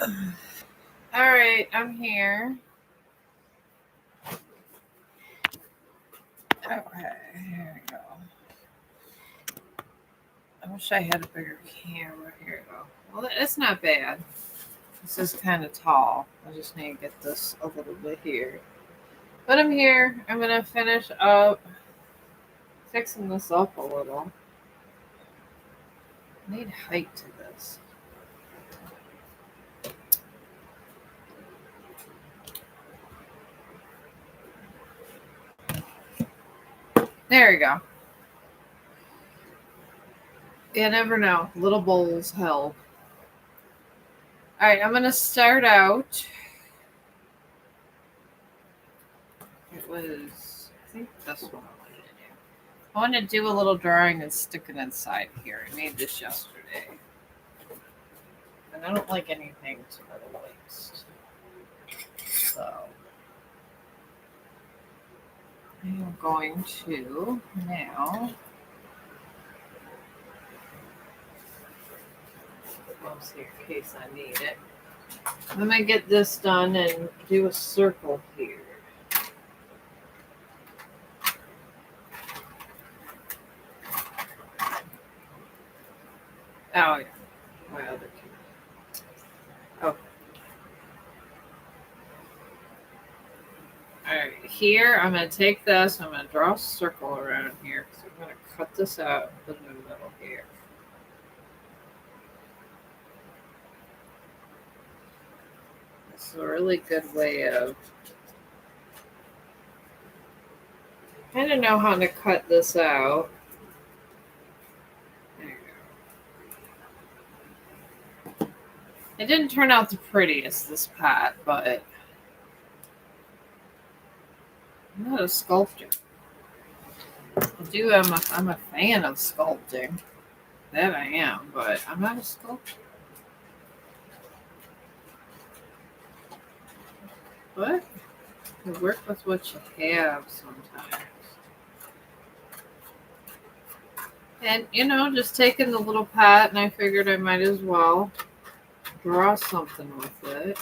All right, I'm here. Okay, here we go. I wish I had a bigger camera. Here we go. Well, it's not bad. This is kind of tall. I just need to get this a little bit here. But I'm here. I'm going to finish up fixing this up a little. I need height to this. There we go. You never know. Little bowls help. All right, I'm going to start out. It was, I think this one I wanted to do. I want to do a little drawing and stick it inside here. I made this yesterday. And I don't like anything to go to waste. So I am going to now. I'll see in case I need it. I'm going to get this done and do a circle here. Oh, yeah. My other two. Okay. Alright, here I'm going to take this. I'm going to draw a circle around here because I'm going to cut this out and put it in the middle here. This is a really good way of kind of know how to cut this out. There you go. It didn't turn out the prettiest, this pot, but I'm not a sculptor. I'm a fan of sculpting. That I am, but I'm not a sculptor. But you work with what you have sometimes. And, just taking the little pot, and I figured I might as well draw something with it.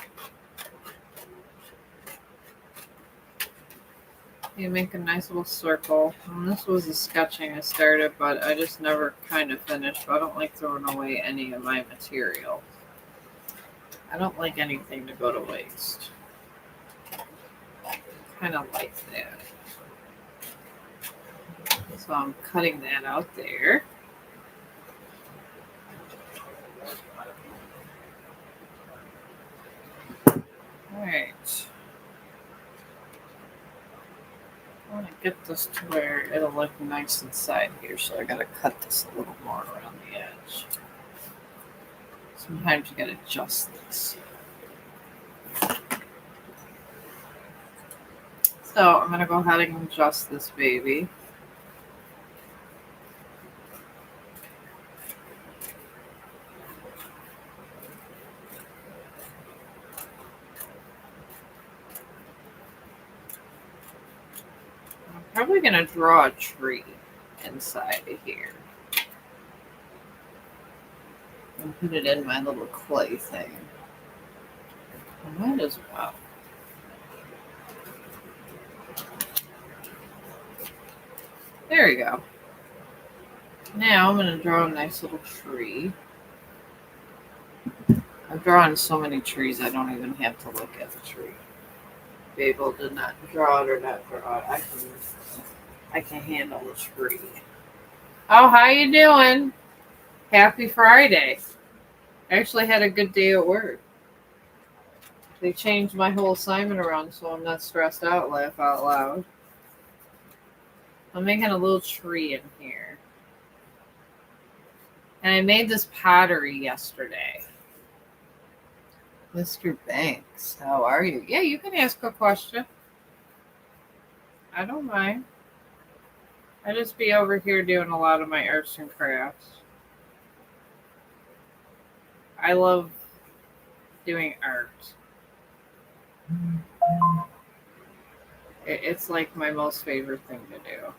You make a nice little circle. And this was the sketching I started, but I just never kind of finished. But I don't like throwing away any of my material. I don't like anything to go to waste. Kind of like that. So I'm cutting that out there. Alright. I want to get this to where it'll look nice inside here, so I gotta cut this a little more around the edge. Sometimes you gotta adjust this. So I'm gonna go ahead and adjust this baby. I'm probably gonna draw a tree inside of here. And put it in my little clay thing. I might as well. There we go. Now I'm going to draw a nice little tree. I've drawn so many trees I don't even have to look at the tree. Babel did not draw it or not draw it. I can handle the tree. Oh, how you doing? Happy Friday. I actually had a good day at work. They changed my whole assignment around so I'm not stressed out, laugh out loud. I'm making a little tree in here. And I made this pottery yesterday. Mr. Banks, how are you? Yeah, you can ask a question. I don't mind. I just be over here doing a lot of my arts and crafts. I love doing art. It's like my most favorite thing to do.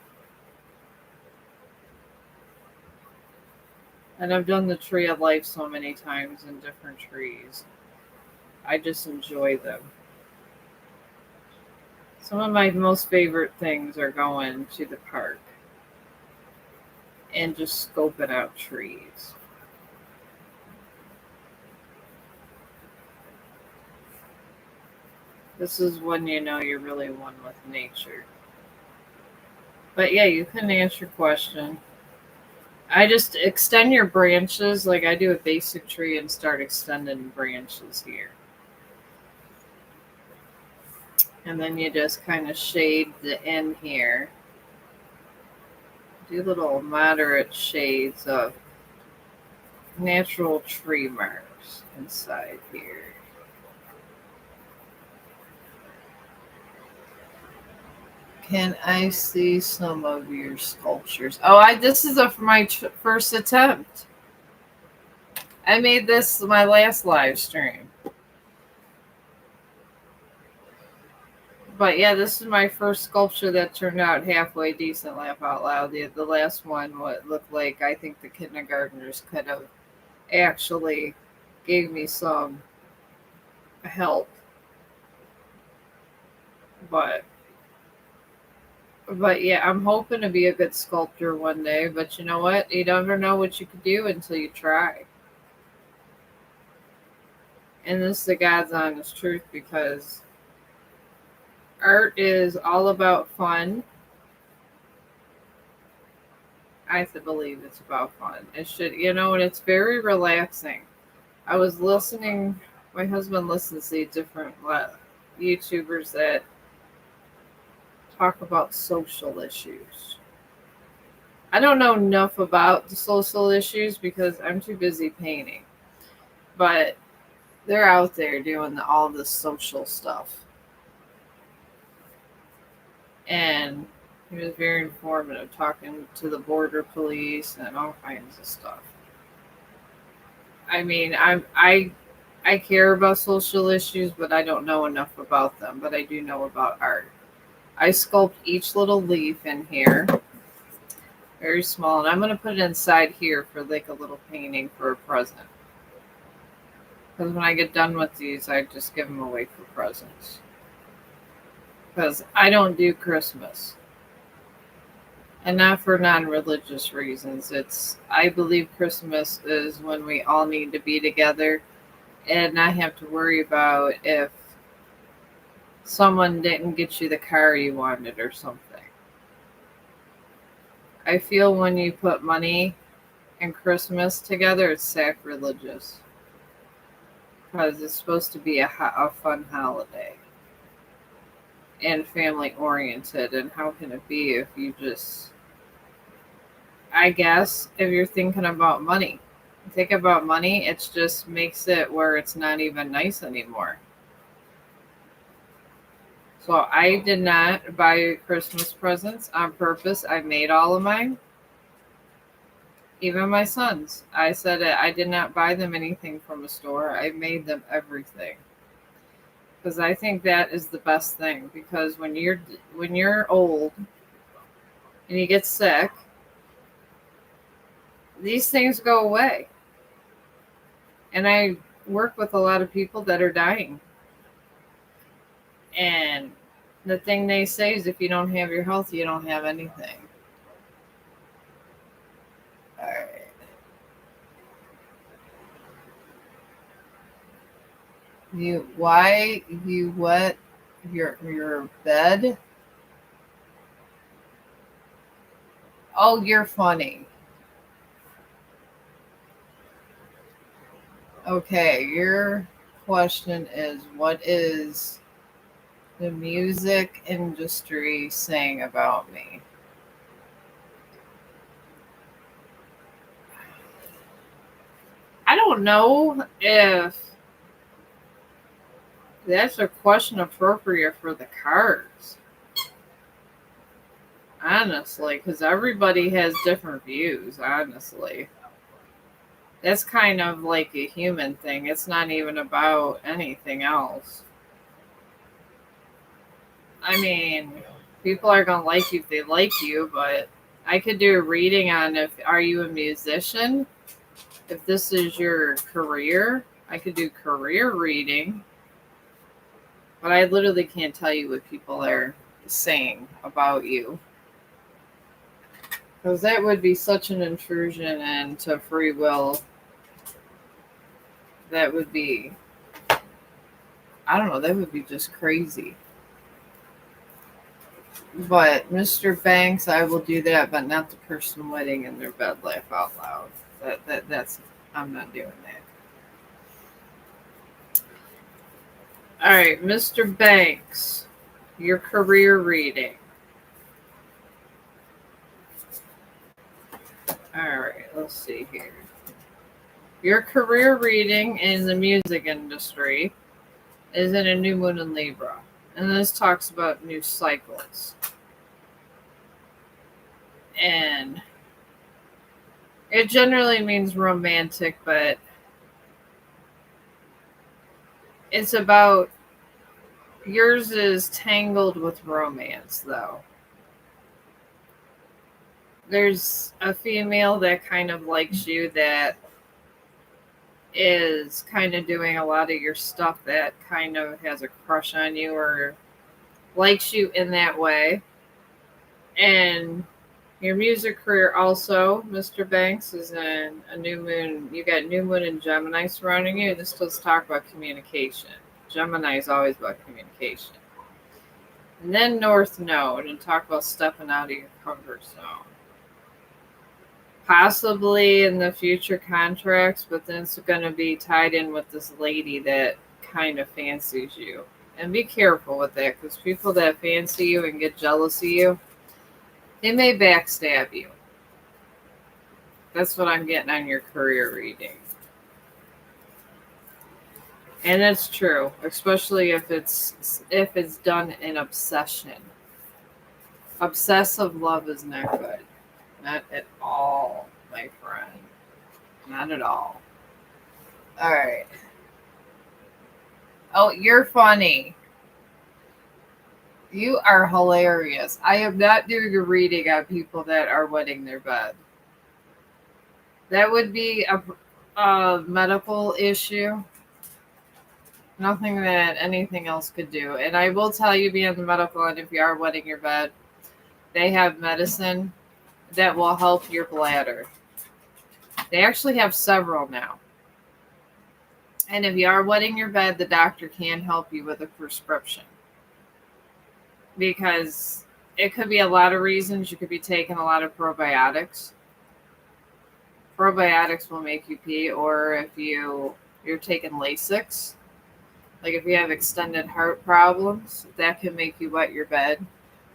And I've done the tree of life so many times in different trees. I just enjoy them. Some of my most favorite things are going to the park and just scoping out trees. This is when you know you're really one with nature. But yeah, you can answer your question. I just extend your branches like I do a basic tree and start extending branches here. And then you just kind of shade the end here. Do little moderate shades of natural tree marks inside here. Can I see some of your sculptures? Oh, this is my first attempt. I made this my last live stream. But yeah, this is my first sculpture that turned out halfway decent, laugh out loud. The last one, what looked like, I think the kindergartners could have actually gave me some help. But yeah, I'm hoping to be a good sculptor one day. But you know what? You never know what you could do until you try. And this is the God's honest truth, because art is all about fun. I believe it's about fun. It should, and it's very relaxing. I was listening, my husband listens to different YouTubers that talk about social issues. I don't know enough about the social issues because I'm too busy painting. But they're out there doing all this social stuff. And he was very informative, talking to the border police and all kinds of stuff. I mean, I care about social issues, but I don't know enough about them. But I do know about art. I sculpt each little leaf in here, very small, and I'm going to put it inside here for like a little painting for a present. Because when I get done with these, I just give them away for presents. Because I don't do Christmas. And not for non-religious reasons. I believe Christmas is when we all need to be together and not have to worry about if someone didn't get you the car you wanted or something. I feel when you put money and Christmas together, it's sacrilegious. Because it's supposed to be a fun holiday. And family oriented. And how can it be if you just... I guess if you're thinking about money. Think about money, it just makes it where it's not even nice anymore. So I did not buy Christmas presents on purpose. I made all of mine. Even my sons. I said I did not buy them anything from a store. I made them everything. Because I think that is the best thing. Because when you're old and you get sick, these things go away. And I work with a lot of people that are dying. And the thing they say is if you don't have your health, you don't have anything. All right. Why you wet your bed? Oh, you're funny. Okay, your question is, what is the music industry saying about me? I don't know if that's a question appropriate for the cards. Honestly, because everybody has different views, honestly. That's kind of like a human thing. It's not even about anything else. I mean, people are going to like you if they like you, but I could do a reading on are you a musician? If this is your career, I could do career reading. But I literally can't tell you what people are saying about you. Because that would be such an intrusion into free will. That would be, I don't know, that would be just crazy. But Mr. Banks, I will do that, but not the person wedding in their bed laugh out loud. That's I'm not doing that. All right, Mr. Banks, your career reading. All right, let's see here. Your career reading in the music industry is in a new moon in Libra. And this talks about new cycles. And it generally means romantic, but it's about yours is tangled with romance, though. There's a female that kind of likes you that is kind of doing a lot of your stuff that kind of has a crush on you or likes you in that way. And your music career also, Mr. Banks, is in a new moon. You got new moon and Gemini surrounding you. This does talk about communication. Gemini is always about communication. And then North Node and talk about stepping out of your comfort zone. Possibly in the future contracts, but then it's going to be tied in with this lady that kind of fancies you. And be careful with that, because people that fancy you and get jealous of you, they may backstab you. That's what I'm getting on your career reading. And it's true, especially if it's done in obsession. Obsessive love is not good. Not at all, my friend. Not at all. All right. Oh, you're funny. You are hilarious. I am not doing a reading on people that are wetting their bed. That would be a medical issue. Nothing that anything else could do. And I will tell you, being the medical end, if you are wetting your bed, they have medicine that will help your bladder. They actually have several now. And if you are wetting your bed, the doctor can help you with a prescription. Because it could be a lot of reasons. You could be taking a lot of probiotics. Probiotics will make you pee. Or if you're taking Lasix, like if you have extended heart problems, that can make you wet your bed.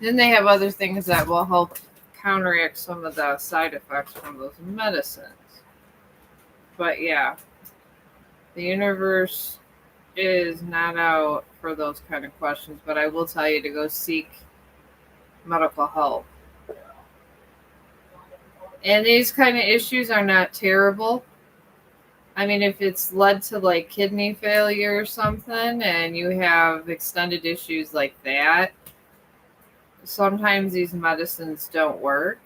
Then they have other things that will help counteract some of the side effects from those medicines. But yeah, the universe is not out for those kind of questions, but I will tell you to go seek medical help. And these kind of issues are not terrible. I mean, if it's led to like kidney failure or something and you have extended issues like that, sometimes these medicines don't work.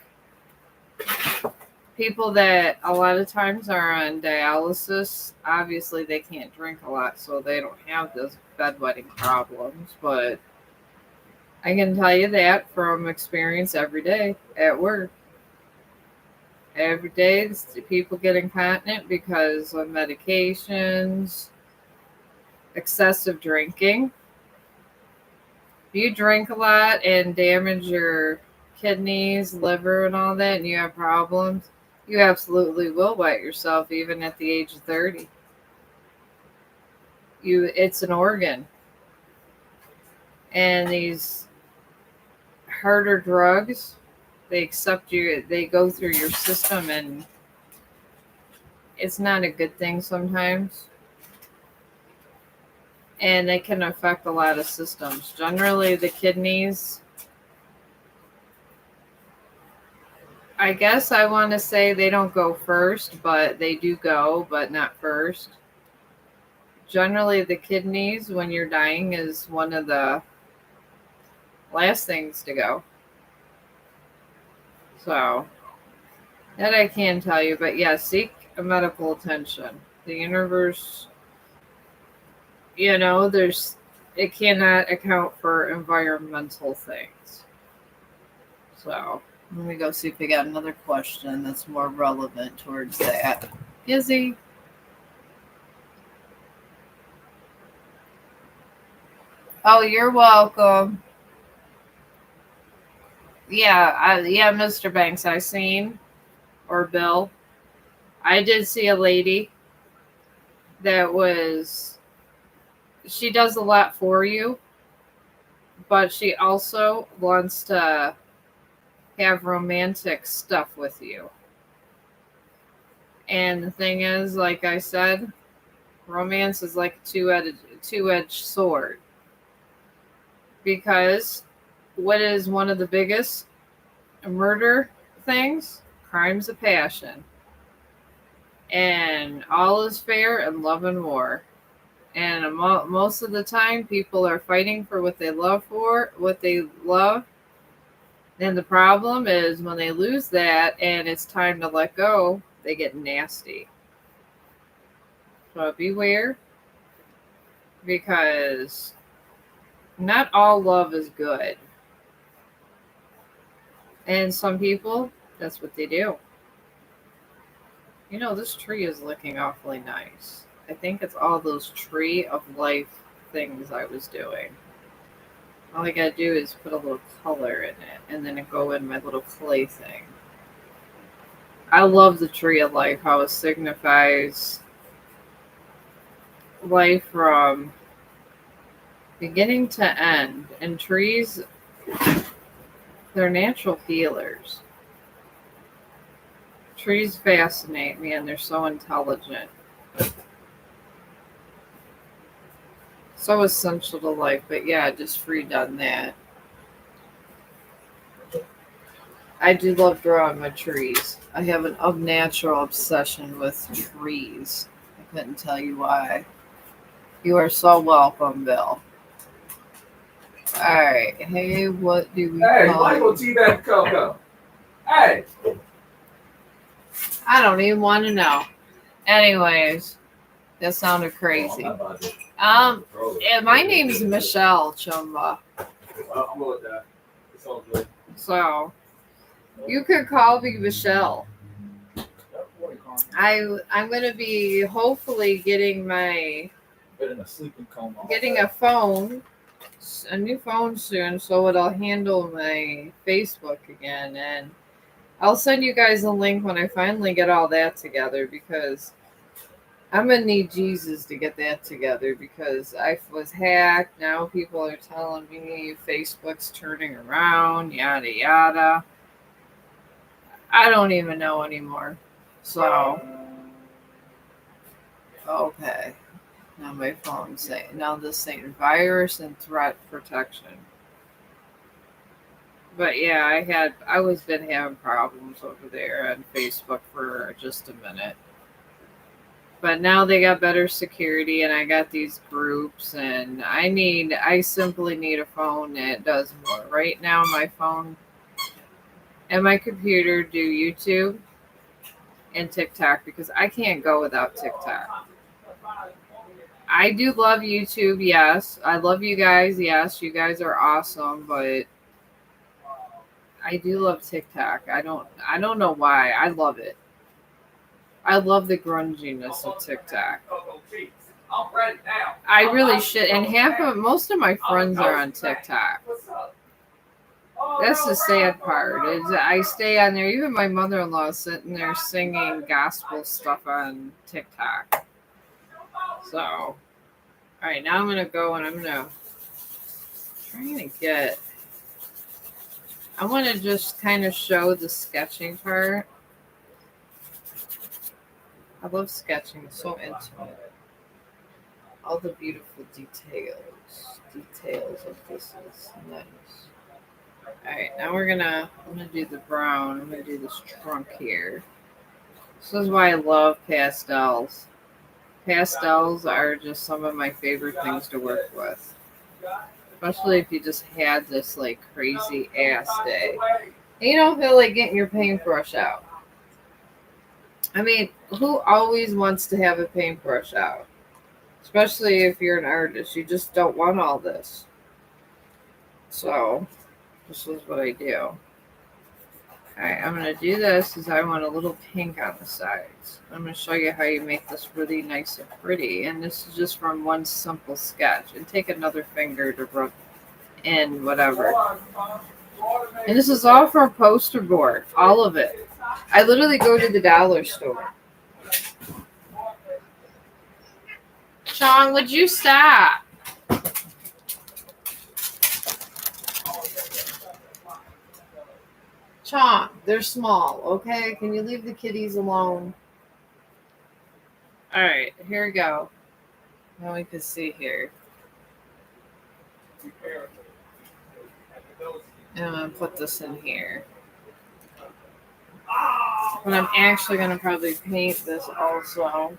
People that a lot of times are on dialysis, obviously they can't drink a lot, so they don't have those bedwetting problems. But I can tell you that from experience every day at work. Every day, people get incontinent because of medications, excessive drinking. If you drink a lot and damage your kidneys, liver, and all that, and you have problems, you absolutely will wet yourself even at the age of 30. It's an organ. And these harder drugs, they go through your system, and it's not a good thing sometimes. And they can affect a lot of systems. Generally, the kidneys, I guess I want to say they don't go first, but they do go, but not first. Generally, the kidneys, when you're dying, is one of the last things to go. So, that I can tell you. But yeah, seek a medical attention. The universe, there's it cannot account for environmental things. So let me go see if we got another question that's more relevant towards that. Izzy. Oh, you're welcome. Yeah, Mr. Banks, I seen, or Bill. I did see a lady that was, she does a lot for you, but she also wants to have romantic stuff with you. And the thing is, like I said, romance is like a two-edged sword. Because what is one of the biggest murder things? Crimes of passion. And all is fair in love and war. And most of the time, people are fighting for what they love. And the problem is when they lose that and it's time to let go, they get nasty. So beware, because not all love is good. And some people, that's what they do. You know, this tree is looking awfully nice. I think it's all those tree of life things I was doing. All I gotta do is put a little color in it and then it go in my little clay thing. I love the tree of life, how it signifies life from beginning to end. And trees, they're natural healers. Trees fascinate me and they're so intelligent. So essential to life, but yeah, just redone that. I do love drawing my trees. I have an unnatural obsession with trees. I couldn't tell you why. You are so welcome, Bill. Alright, hey, what do we call Michael T. That Coco. Hey! I don't even want to know. Anyways, that sounded crazy. Yeah, my name is Michelle Chumba. I'm with that. It's all good. So, you could call me Michelle. I'm going to be hopefully getting a phone, a new phone soon, so it'll handle my Facebook again. And I'll send you guys a link when I finally get all that together, because I'm going to need Jesus to get that together, because I was hacked. Now people are telling me Facebook's turning around, yada, yada. I don't even know anymore. So, okay. Now my phone's saying, now this saying virus and threat protection. But yeah, I was been having problems over there on Facebook for just a minute. But now they got better security and I got these groups, and I simply need a phone that does more. Right now my phone and my computer do YouTube and TikTok, because I can't go without TikTok. I do love YouTube, yes. I love you guys, yes. You guys are awesome, but I do love TikTok. I don't know why. I love it. I love the grunginess of TikTok. I really should. And most of my friends are on TikTok. That's the sad part. Is I stay on there. Even my mother-in-law is sitting there singing gospel stuff on TikTok. So, all right, now I'm gonna go and I'm trying to get. I want to just kind of show the sketching part. I love sketching. It's so intimate. All the beautiful details of this is nice. Alright, now I'm gonna do the brown. I'm gonna do this trunk here. This is why I love pastels. Pastels are just some of my favorite things to work with. Especially if you just had this like crazy ass day. And you don't feel like getting your paintbrush out. I mean, who always wants to have a paintbrush out? Especially if you're an artist. You just don't want all this. So, this is what I do. Alright, I'm going to do this because I want a little pink on the sides. I'm going to show you how you make this really nice and pretty. And this is just from one simple sketch. And take another finger to rub in whatever. And this is all from poster board. All of it. I literally go to the dollar store. Sean, would you stop? Sean, they're small, okay? Can you leave the kitties alone? All right, here we go. Now we can see here. And I'm going to put this in here. But I'm actually going to probably paint this also.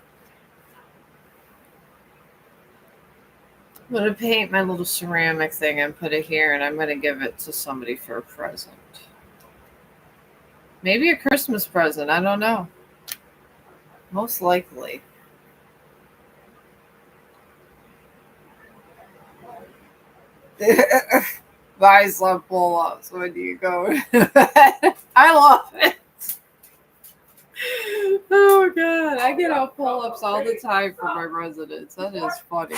I'm going to paint my little ceramic thing and put it here, and I'm going to give it to somebody for a present. Maybe a Christmas present. I don't know. Most likely. Buy some pull-ups when you go to bed. I love it. Oh, God. I get out pull-ups all the time for my residents. That is funny.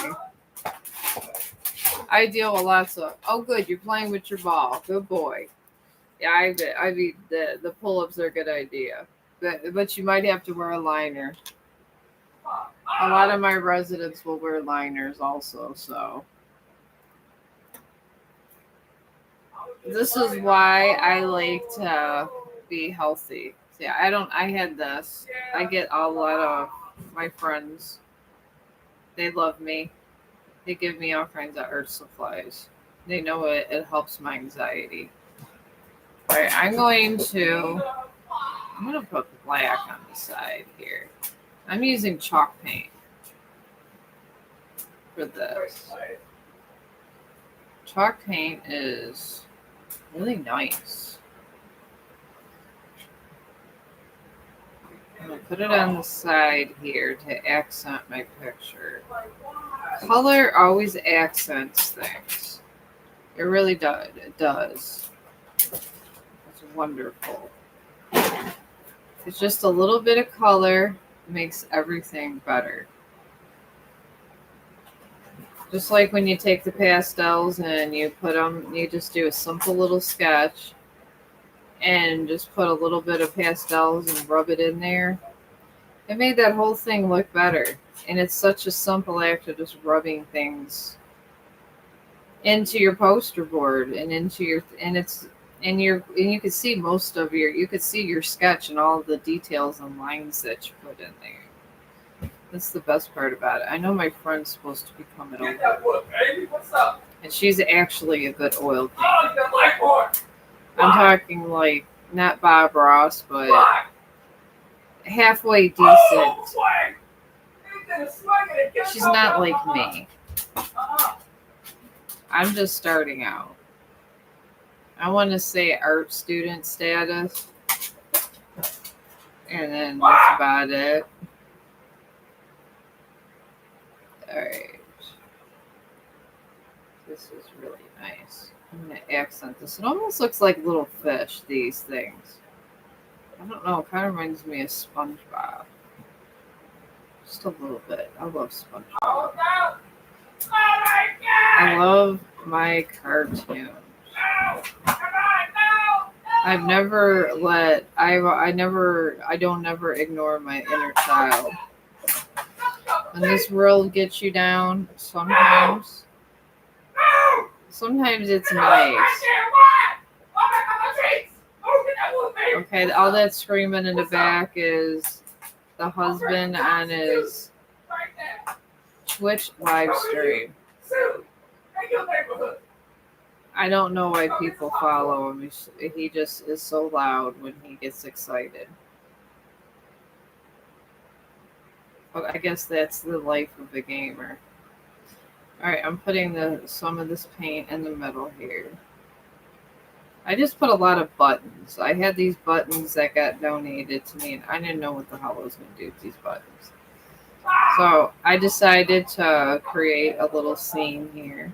I deal with lots of... Oh, good. You're playing with your ball. Good boy. Yeah, I mean, the pull-ups are a good idea. But you might have to wear a liner. A lot of my residents will wear liners also, so... This is why I like to be healthy. See, I had this. I get a lot of my friends. They love me. They give me all kinds of art supplies. They know it helps my anxiety. All right, I'm going to put black on the side here. I'm using chalk paint for this. Chalk paint is really nice. I'm going to put it on the side here to accent my picture. Color always accents things. It really does. It does. It's wonderful. It's just a little bit of color makes everything better. Just like when you take the pastels and you put them, you just do a simple little sketch and just put a little bit of pastels and rub it in there. It made that whole thing look better. And it's such a simple act of just rubbing things into your poster board and into your, and you could see most of you could see your sketch and all the details and lines that you put in there. That's the best part about it. I know my friend's supposed to become an oil painter. What's up? And she's actually a good oil painter. I'm talking like not Bob Ross, but halfway decent. She's not like me. I'm just starting out. I want to say art student status. And then that's about it. Alright. This is really nice. I'm going to accent this. It almost looks like little fish, these things. I don't know. It kind of reminds me of SpongeBob. Just a little bit. I love SpongeBob. Oh, no. Oh my God. I love my cartoons. No. Come on, no. I've never I don't never ignore my inner child. When this world gets you down, sometimes it's nice. Okay, all that screaming in the back is the husband on his Twitch live stream. I don't know why people follow him. He just is so loud when he gets excited. But I guess that's the life of a gamer. Alright, I'm putting some of this paint in the middle here. I just put a lot of buttons. I had these buttons that got donated to me, and I didn't know what the hell I was going to do with these buttons. So I decided to create a little scene here.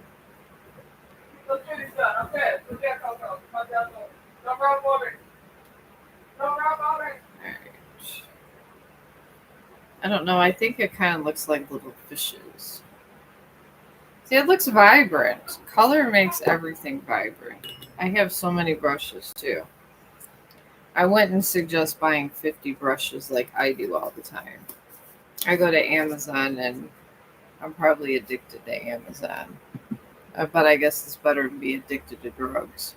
Let's get this done. Okay. Let's get Coco. Come down. Don't run for me. Don't run for me. Alright. I don't know. I think it kind of looks like little fishes. See, it looks vibrant. Color makes everything vibrant. I have so many brushes too. I wouldn't suggest buying 50 brushes like I do all the time. I go to Amazon and I'm probably addicted to Amazon. But I guess it's better to be addicted to drugs.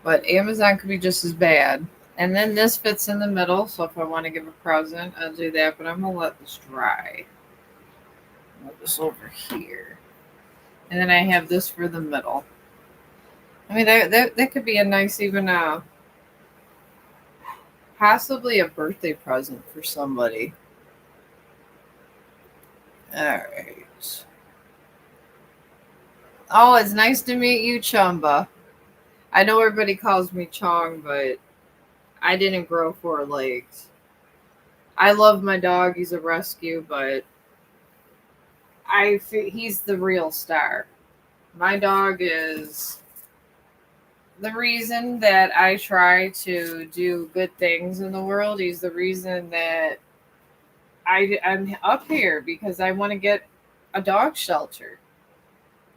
But Amazon could be just as bad. And then this fits in the middle, so if I want to give a present, I'll do that. But I'm going to let this dry. Move this over here. And then I have this for the middle. I mean, that could be a nice, even possibly a birthday present for somebody. All right. Oh, it's nice to meet you, Chumba. I know everybody calls me Chong, but I didn't grow 4 legs. I love my dog. He's a rescue, but he's the real star. My dog is the reason that I try to do good things in the world. He's the reason that I'm up here because I want to get a dog shelter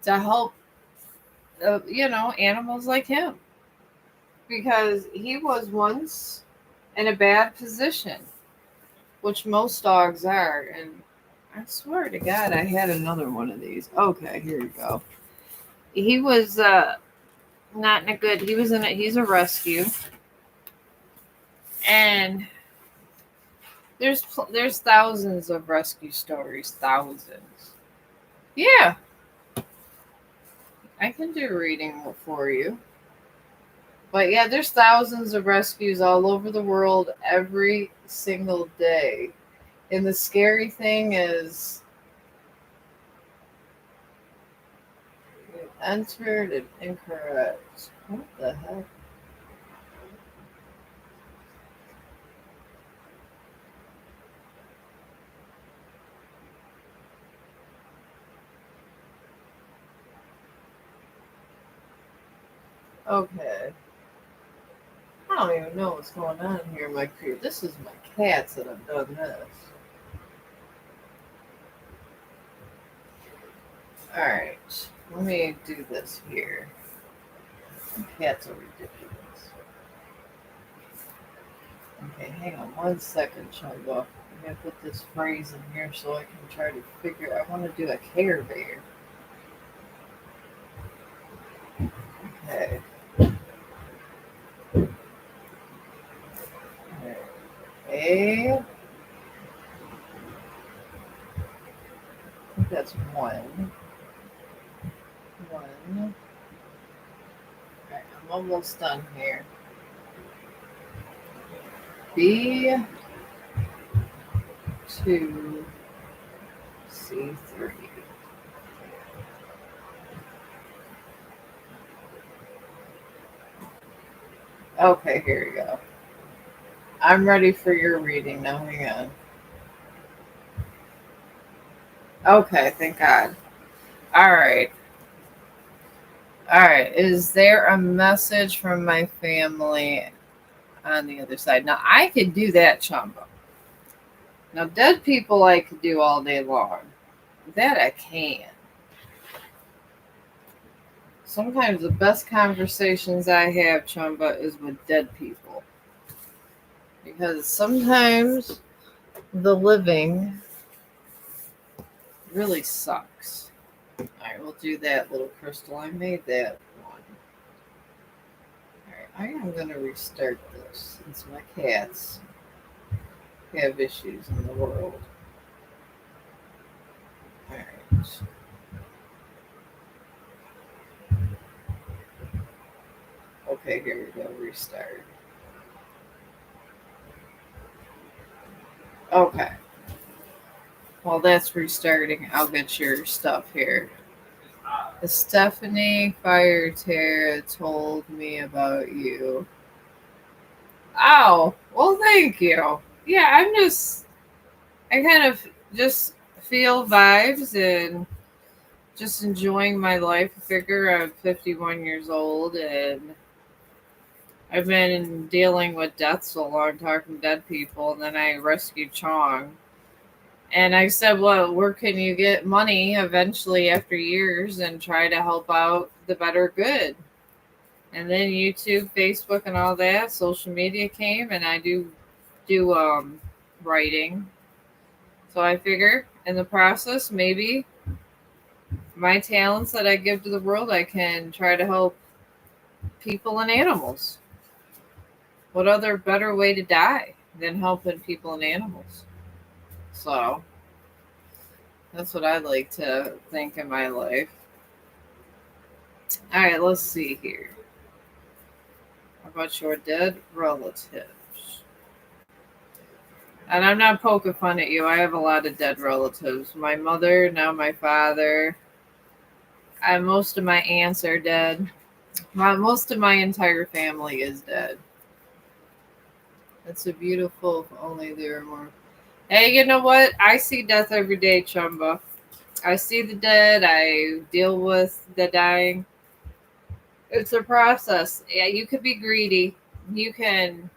to help, animals like him. Because he was once in a bad position, which most dogs are. And I swear to God, I had another one of these. Okay, here you go. He was not in a good. He's a rescue, and there's thousands of rescue stories. Thousands. Yeah, I can do reading for you. But yeah, there's thousands of rescues all over the world every single day. And the scary thing is, you entered it incorrect. What the heck? Okay. I don't even know what's going on here in my crib. This is my cats that have done this. Alright. Let me do this here. Cats are ridiculous. Okay, hang on 1 second, Chumbo. I'm gonna put this phrase in here so I can try to figure. I want to do a Care Bear. Okay. Okay. I think that's one. One. Alright, I'm almost done here. B2, C3. Okay, here we go. I'm ready for your reading now. Hang on. Okay, thank God. All right. All right. Is there a message from my family on the other side? Now, I could do that, Chumbo. Now, dead people I could do all day long. That I can. Sometimes the best conversations I have, Chumba, is with dead people. Because sometimes the living really sucks. Alright, we'll do that little crystal. I made that one. Alright, I am going to restart this since my cats have issues in the world. Alright. Okay, here we go. Restart. Okay. While that's restarting, I'll get your stuff here. Stephanie Fire Tara told me about you. Oh, well, thank you. Yeah, I kind of just feel vibes and just enjoying my life. I figure I'm 51 years old and I've been dealing with death so long, talking to dead people, and then I rescued Chong. And I said, well, where can you get money eventually after years and try to help out the better good? And then YouTube, Facebook, and all that, social media came, and I do writing. So I figure in the process, maybe my talents that I give to the world, I can try to help people and animals. What other better way to die than helping people and animals? So that's what I like to think in my life. All right, let's see here. How about your dead relatives? And I'm not poking fun at you. I have a lot of dead relatives. My mother, now my father. Most of my aunts are dead. Most of my entire family is dead. It's a beautiful, if only there were more. Hey, you know what? I see death every day, Chumba. I see the dead. I deal with the dying. It's a process. Yeah, you could be greedy. You can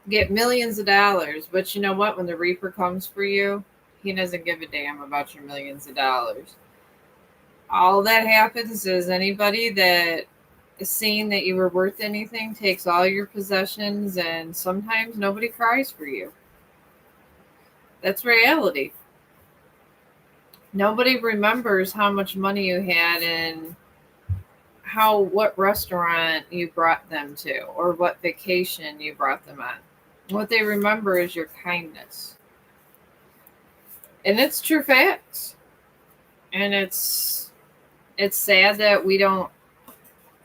get millions of dollars, but you know what? When the Reaper comes for you, he doesn't give a damn about your millions of dollars. All that happens is anybody that is seeing that you were worth anything takes all your possessions, and sometimes nobody cries for you. That's reality. Nobody remembers how much money you had and what restaurant you brought them to or what vacation you brought them on. What they remember is your kindness. And it's true facts. And it's sad that we don't,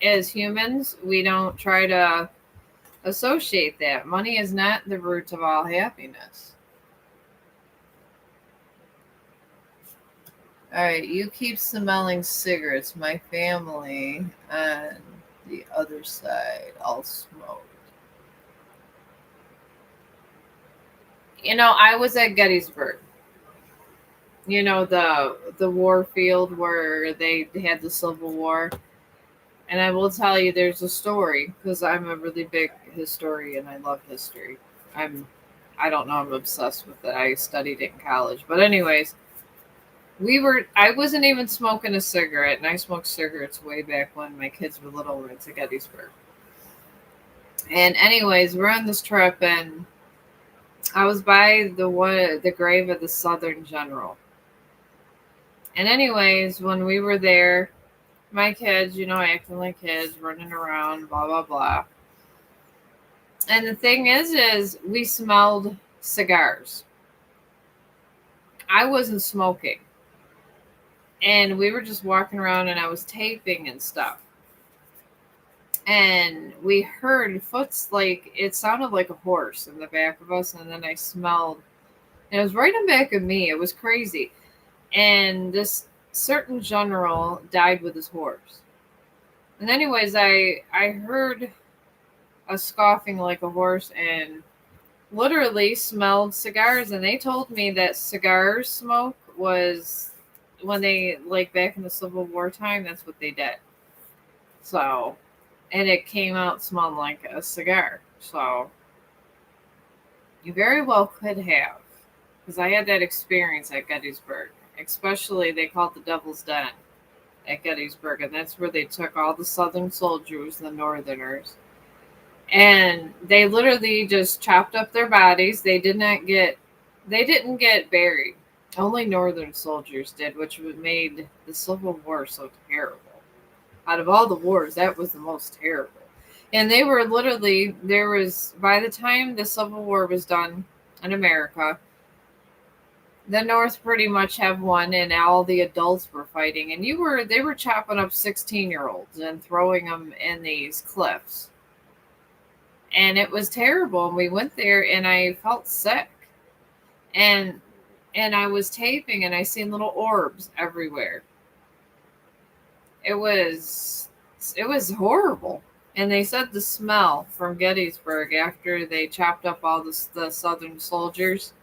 as humans, we don't try to associate that. Money is not the root of all happiness. All right, you keep smelling cigarettes. My family on the other side all smoke. You know, I was at Gettysburg. You know, the war field where they had the Civil War. And I will tell you, there's a story because I'm a really big historian. I love history. I don't know, I'm obsessed with it. I studied it in college. But anyways, I wasn't even smoking a cigarette, and I smoked cigarettes way back when my kids were little. We went to Gettysburg. And anyways, we're on this trip, and I was by the grave of the Southern general. And anyways, when we were there, my kids, you know, acting like kids, running around, blah blah blah. And the thing is we smelled cigars. I wasn't smoking. And we were just walking around and I was taping and stuff. And we heard it sounded like a horse in the back of us. And then I smelled, and it was right in back of me. It was crazy. And this certain general died with his horse. And anyways, I heard a scoffing like a horse and literally smelled cigars. And they told me that cigars smoke was when they, like back in the Civil War time, that's what they did. So, and it came out smelling like a cigar. So, you very well could have. Because I had that experience at Gettysburg. Especially, they call it the Devil's Den at Gettysburg. And that's where they took all the Southern soldiers, the Northerners. And they literally just chopped up their bodies. They didn't get buried. Only Northern soldiers did, which made the Civil War so terrible. Out of all the wars, that was the most terrible. And they were literally, by the time the Civil War was done in America, the North pretty much have won, and all the adults were fighting. And they were chopping up 16-year-olds and throwing them in these cliffs. And it was terrible. And we went there, and I felt sick. And I was taping, and I seen little orbs everywhere. It was horrible. And they said the smell from Gettysburg after they chopped up all the Southern soldiers,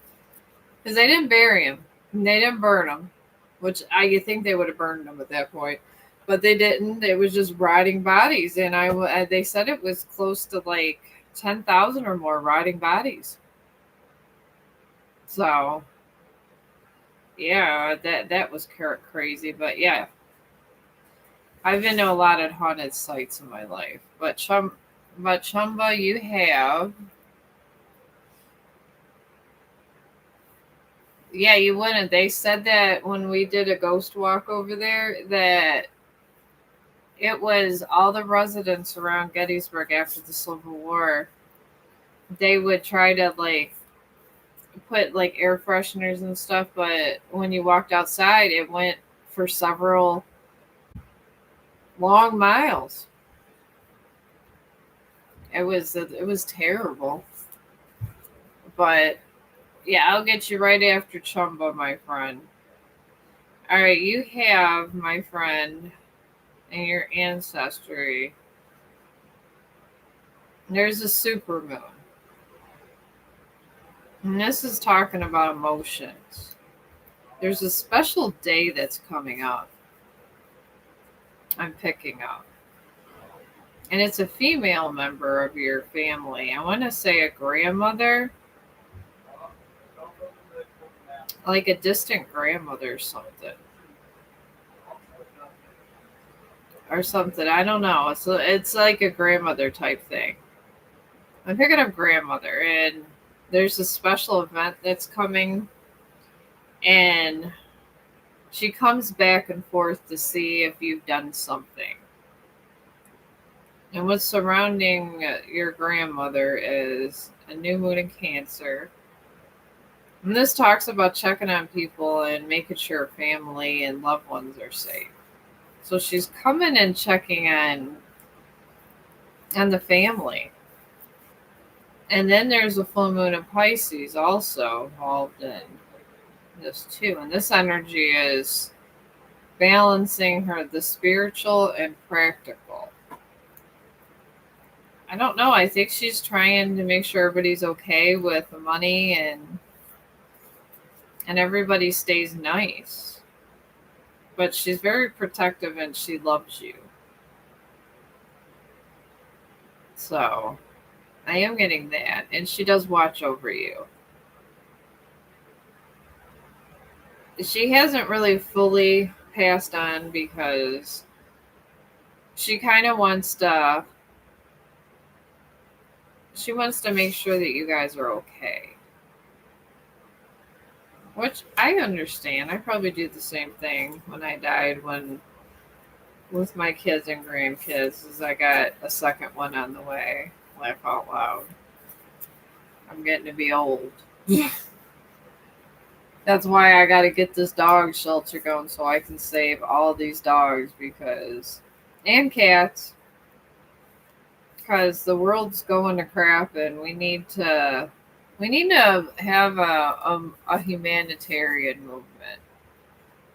because they didn't bury them. And they didn't burn them, which I think they would have burned them at that point, but they didn't. It was just rotting bodies, and they said it was close to like 10,000 or more rotting bodies. So yeah, that was crazy. But yeah, I've been to a lot of haunted sites in my life. But Chumba, you have. Yeah, you wouldn't. They said that when we did a ghost walk over there, that it was all the residents around Gettysburg after the Civil War. They would try to like put like air fresheners and stuff, but when you walked outside, it went for several long miles. It was terrible. But yeah, I'll get you right after Chumba, my friend. All right, you have, my friend, in your ancestry. There's a supermoon. And this is talking about emotions. There's a special day that's coming up. I'm picking up. And it's a female member of your family. I want to say a grandmother, like a distant grandmother or something. Or something. I don't know. It's like a grandmother type thing. I'm picking up grandmother, and there's a special event that's coming, and she comes back and forth to see if you've done something. And what's surrounding your grandmother is a new moon in Cancer. And this talks about checking on people and making sure family and loved ones are safe. So she's coming and checking on the family. And then there's a full moon in Pisces also involved in this too. And this energy is balancing the spiritual and practical. I don't know. I think she's trying to make sure everybody's okay with the money and everybody stays nice. But she's very protective and she loves you. So I am getting that. And she does watch over you. She hasn't really fully passed on because she kind of wants to make sure that you guys are okay. Which I understand. I probably do the same thing when I died with my kids and grandkids, as I got a second one on the way. Laugh out loud. I'm getting to be old. That's why I got to get this dog shelter going so I can save all these dogs and cats, because the world's going to crap and we need to have a humanitarian movement.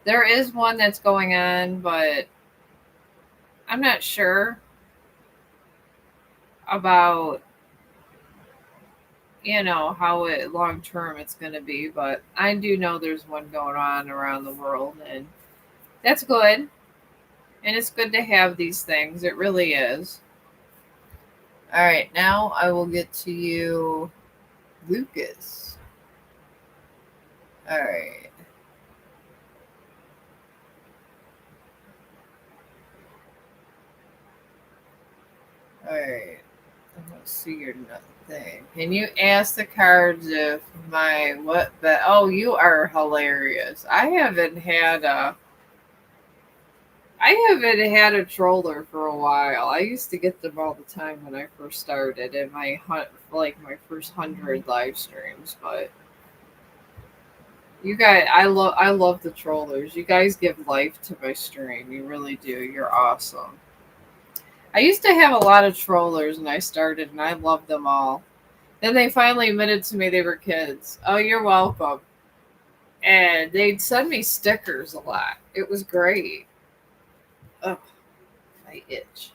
There is one that's going on, but I'm not sure about how it long term it's going to be, but I do know there's one going on around the world, and that's good. And it's good to have these things. It really is. All right, now I will get to you, Lucas. All right. All right. Let's see your thing. Can you ask the cards if oh, you are hilarious. I haven't had a troller for a while. I used to get them all the time when I first started in my first 100 live streams. But you guys, I love the trollers. You guys give life to my stream. You really do. You're awesome. I used to have a lot of trollers when I started, and I loved them all. Then they finally admitted to me they were kids. Oh, you're welcome. And they'd send me stickers a lot. It was great. Oh, I itch.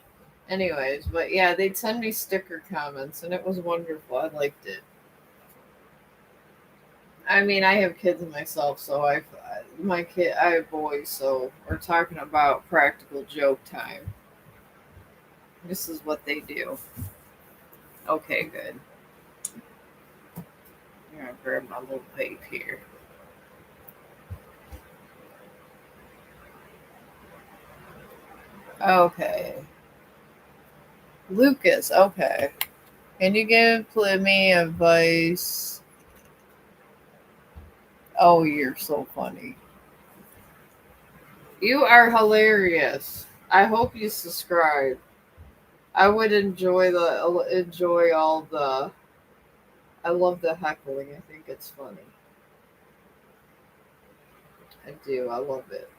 Anyways, but yeah, they'd send me sticker comments, and it was wonderful. I liked it. I mean, I have kids myself, so I have boys, so we're talking about practical joke time. This is what they do. Okay, good. I'm gonna grab my little vape here. Okay. Lucas, okay. Can you give me advice? Oh, you're so funny. You are hilarious. I hope you subscribe. I would enjoy all the. I love the heckling. I think it's funny. I do. I love it.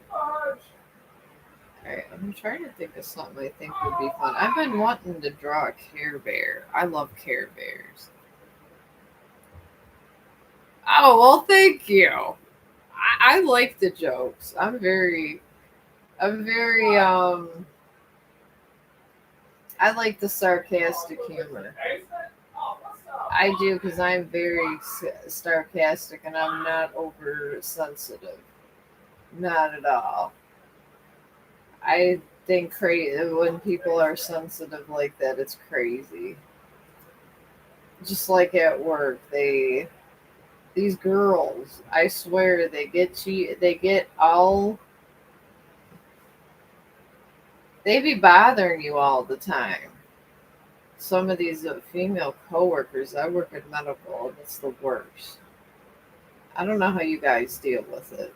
Alright, I'm trying to think of something I think would be fun. I've been wanting to draw a Care Bear. I love Care Bears. Oh, well, thank you. I like the jokes. I'm very, I like the sarcastic humor. I do because I'm very sarcastic and I'm not oversensitive. Not at all. I think when people are sensitive like that, it's crazy. Just like at work, these girls, I swear, they be bothering you all the time. Some of these female coworkers, I work in medical, and it's the worst. I don't know how you guys deal with it.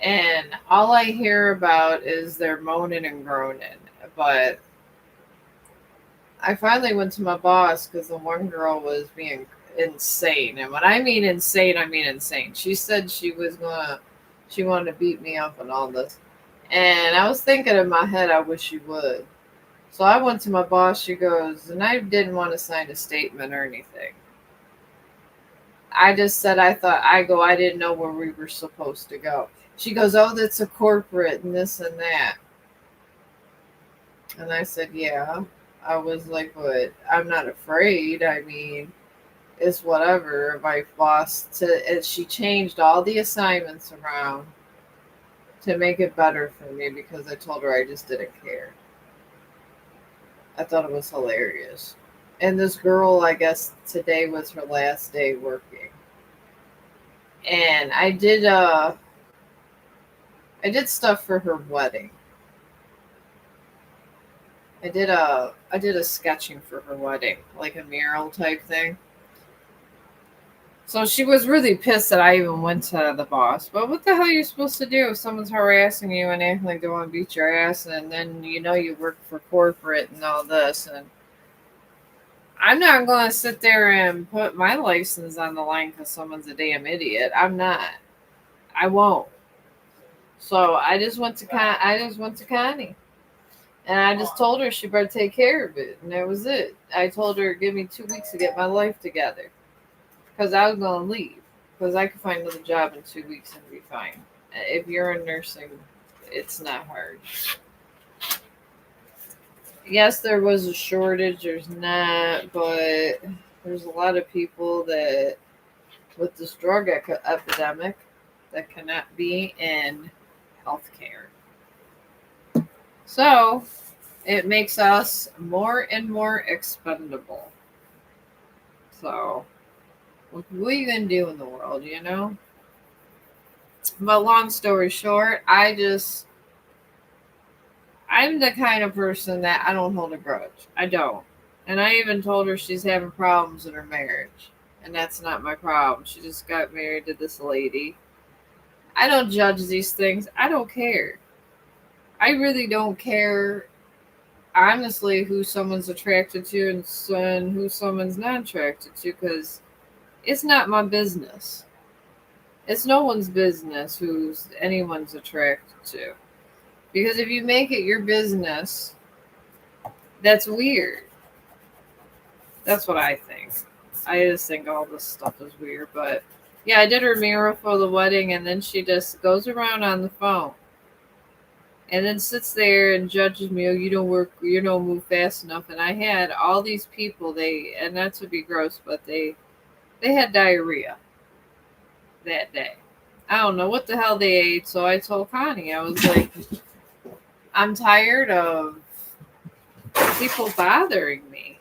And all I hear about is they're moaning and groaning. But I finally went to my boss because the one girl was being insane. And when I mean insane, I mean insane. She said she wanted to beat me up and all this. And I was thinking in my head, I wish she would. So I went to my boss. She goes, and I didn't want to sign a statement or anything. I just said, I didn't know where we were supposed to go. She goes, oh, that's a corporate and this and that. And I said, yeah. I was like, but I'm not afraid. I mean, it's whatever. My boss, and she changed all the assignments around to make it better for me because I told her I just didn't care. I thought it was hilarious. And this girl, I guess today was her last day working. And I did stuff for her wedding. I did a sketching for her wedding, like a mural type thing. So she was really pissed that I even went to the boss. But what the hell are you supposed to do if someone's harassing you and acting like they want to beat your ass, and then you work for corporate and all this? And I'm not going to sit there and put my license on the line because someone's a damn idiot. I'm not. I won't. So I just went to Connie. And I just told her she better take care of it. And that was it. I told her, give me 2 weeks to get my life together. Because I was going to leave. Because I could find another job in 2 weeks and be fine. If you're in nursing, it's not hard. Yes, there was a shortage. There's not. But there's a lot of people that, with this drug epidemic, that cannot be in healthcare. So it makes us more and more expendable. So what are you going to do in the world, But long story short, I'm the kind of person that I don't hold a grudge. I don't. And I even told her she's having problems in her marriage. And that's not my problem. She just got married to this lady. I don't judge these things. I don't care. I really don't care, honestly, who someone's attracted to and who someone's not attracted to, because it's not my business. It's no one's business who's anyone's attracted to. Because if you make it your business, that's weird. That's what I think. I just think all this stuff is weird. But yeah, I did her mural for the wedding, and then she just goes around on the phone. And then sits there and judges me. Oh, you don't move fast enough. And I had all these people. And not to be gross, but they had diarrhea. that day. I don't know what the hell they ate, so I told Connie, I was like, I'm tired of people bothering me.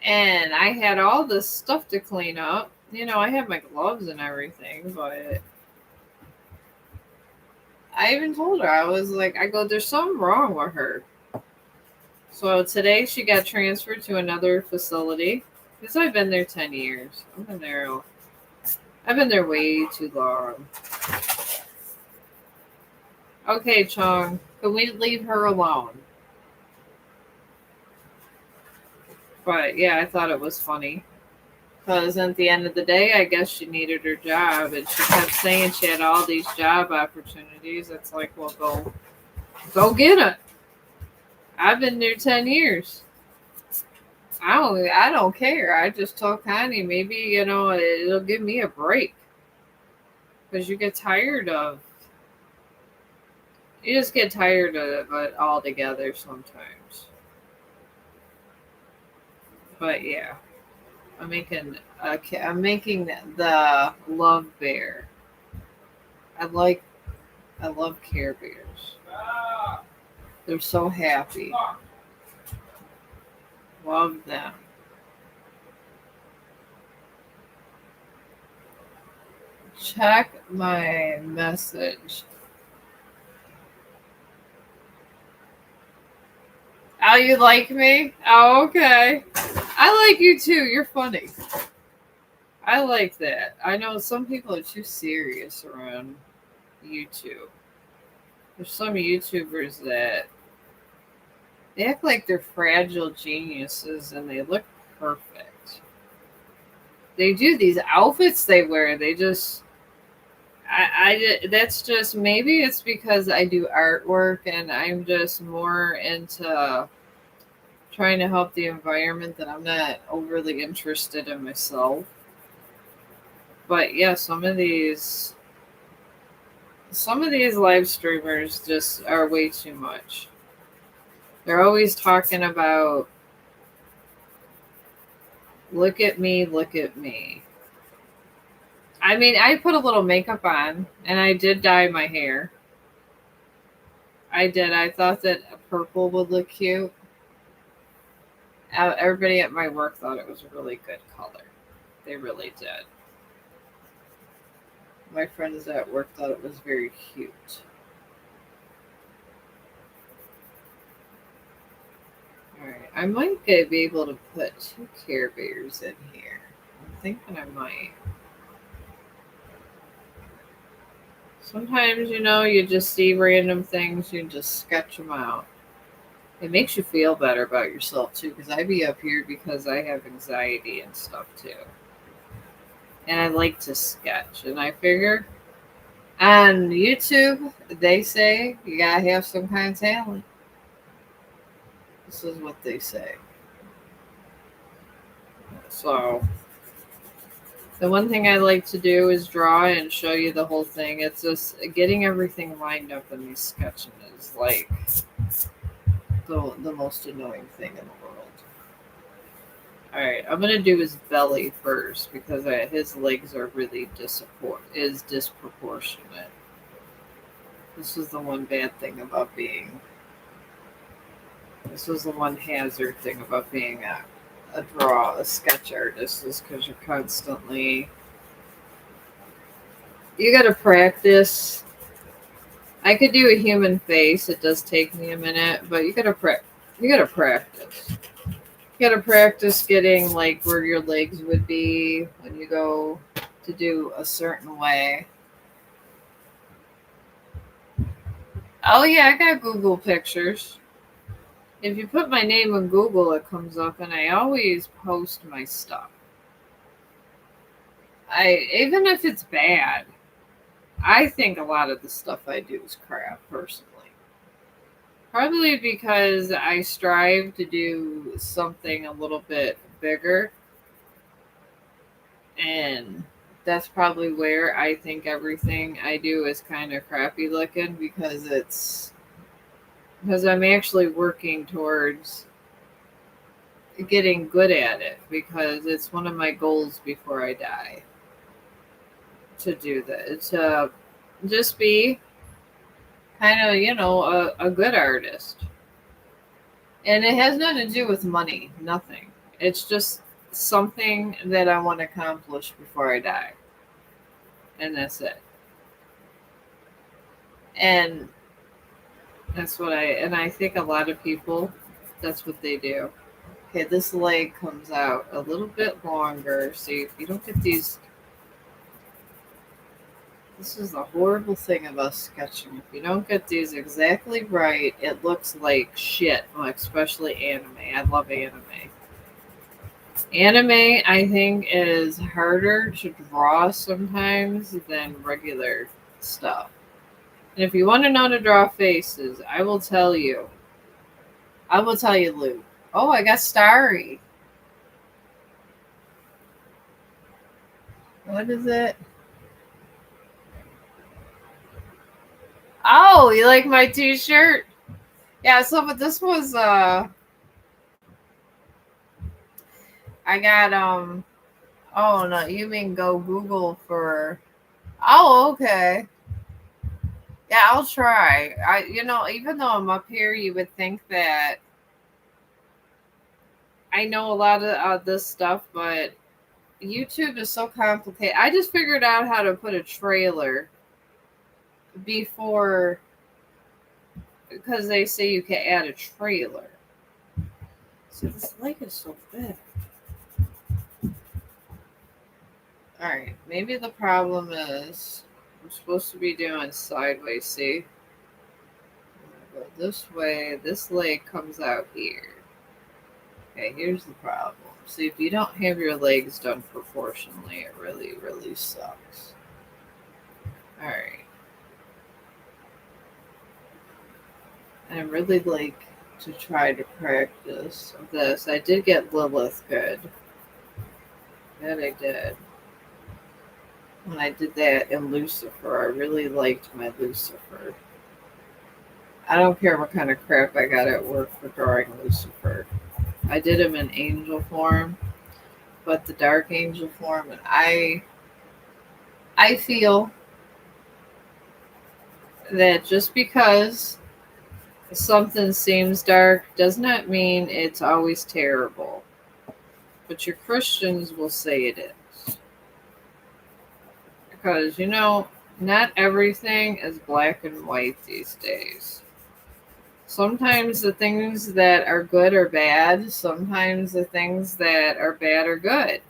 And I had all this stuff to clean up. You know, I had my gloves and everything, but I even told her, I was like, there's something wrong with her. So today she got transferred to another facility because I've been there 10 years. I've been there way too long. Okay, Chong, can we leave her alone? But yeah, I thought it was funny. Because at the end of the day, I guess she needed her job. And she kept saying she had all these job opportunities. It's like, well, go get it. I've been there 10 years. I don't care. I just told Connie, maybe, it'll give me a break. Because you just get tired of it altogether sometimes. But yeah, I'm making the love bear. I love Care Bears. They're so happy. Love them. Check my message. Oh, you like me? Oh, okay. I like you too. You're funny. I like that. I know some people are too serious around YouTube. There's some YouTubers that they act like they're fragile geniuses and they look perfect. They do these outfits they wear. They just, that's just, maybe it's because I do artwork and I'm just more into trying to help the environment that I'm not overly interested in myself. But yeah, some of these live streamers just are way too much. They're always talking about, look at me, look at me. I mean, I put a little makeup on and I did dye my hair. I did. I thought that purple would look cute. Everybody at my work thought it was a really good color. They really did. My friends at work thought it was very cute. Alright, I might be able to put 2 Care Bears in here. I'm thinking I might. Sometimes, you just see random things, you just sketch them out. It makes you feel better about yourself too, because I be up here because I have anxiety and stuff too. And I like to sketch. And I figure on YouTube, they say you gotta have some kind of talent. This is what they say. So, the one thing I like to do is draw and show you the whole thing. It's just getting everything lined up in these sketching is like the most annoying thing in the world. Alright, I'm going to do his belly first because his legs are really disproportionate. This was the one bad thing about being... This was the one hazard thing about being a sketch artist, is because you're constantly... You got to practice. I could do a human face. It does take me a minute, but you got to practice. You got to practice getting like where your legs would be when you go to do a certain way. Oh yeah, I got Google pictures. If you put my name in Google, it comes up, and I always post my stuff. Even if it's bad, I think a lot of the stuff I do is crap, personally. Probably because I strive to do something a little bit bigger. And that's probably where I think everything I do is kind of crappy looking, because I'm actually working towards getting good at it, because it's one of my goals before I die. to do that, to just be kind of, a good artist. And it has nothing to do with money, nothing. It's just something that I want to accomplish before I die. And that's it. And I think a lot of people, that's what they do. Okay, this leg comes out a little bit longer. See, if you don't get these, this is the horrible thing about sketching. If you don't get these exactly right, it looks like shit, especially anime. I love anime. Anime, I think, is harder to draw sometimes than regular stuff. And if you want to know how to draw faces, I will tell you. I will tell you, Luke. Oh, I got Starry. What is it? Oh, you like my t-shirt? Yeah, so but this was I got oh no, you mean go Google for oh okay. Yeah, I'll try. Even though I'm up here, you would think that I know a lot of this stuff, but YouTube is so complicated. I just figured out how to put a trailer before because they say you can add a trailer. So this lake is so big. Alright, maybe the problem is I'm supposed to be doing sideways, see? I'm gonna go this way, this leg comes out here. Okay, here's the problem. See, if you don't have your legs done proportionally, it really, really sucks. Alright. I really like to try to practice this. I did get Lilith good. That I did. When I did that in Lucifer, I really liked my Lucifer. I don't care what kind of crap I got at work for drawing Lucifer. I did him in angel form, but the dark angel form, and I feel that just because something seems dark does not mean it's always terrible. But your Christians will say it is. Because, not everything is black and white these days. Sometimes the things that are good are bad. Sometimes the things that are bad are good.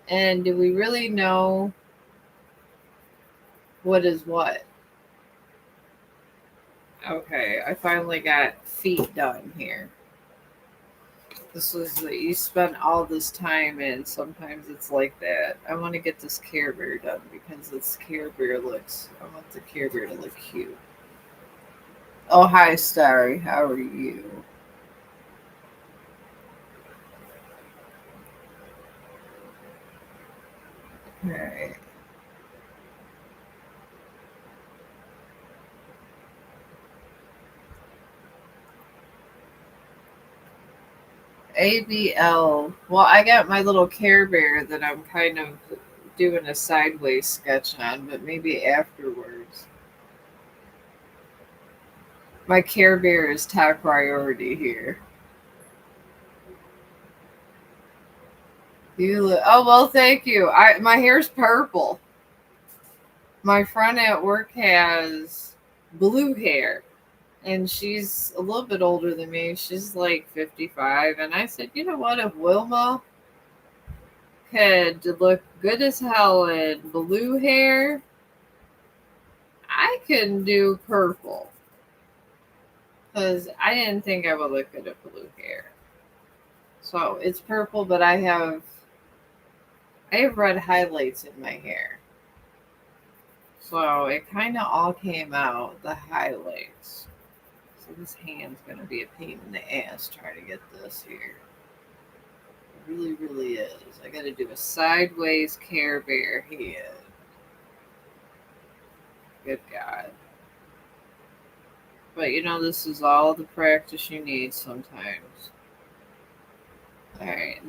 And do we really know what is what? Okay, I finally got feet done here. This was you spend all this time and sometimes it's like that. I want to get this Care Bear done because this Care Bear I want the Care Bear to look cute. Oh, hi, Starry. How are you? Alright. ABL. Well, I got my little Care Bear that I'm kind of doing a sideways sketch on, but maybe afterwards. My Care Bear is top priority here. Oh well, thank you. My hair's purple. My friend at work has blue hair, and she's a little bit older than me. She's like 55, and I said, you know what? If Wilma could look good as hell in blue hair, I can do purple. Because I didn't think I would look good at blue hair. So it's purple, but I have red highlights in my hair. So it kind of all came out, the highlights. So this hand's going to be a pain in the ass trying to get this here. It really, really is. I got to do a sideways Care Bear head. Good God. But this is all the practice you need sometimes. Alright,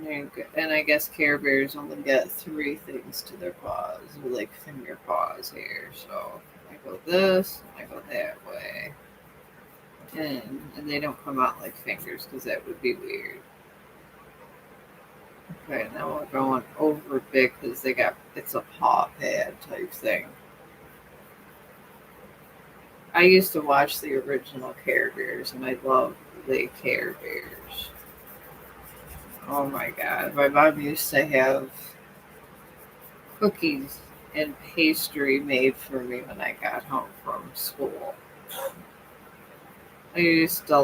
and I guess Care Bears only get 3 things to their paws, like finger paws here. So I go this, I go that way. And they don't come out like fingers because that would be weird. Okay, now we're going over big because it's a paw pad type thing. I used to watch the original Care Bears and I love the Care Bears. Oh my god. My mom used to have cookies and pastry made for me when I got home from school. I used to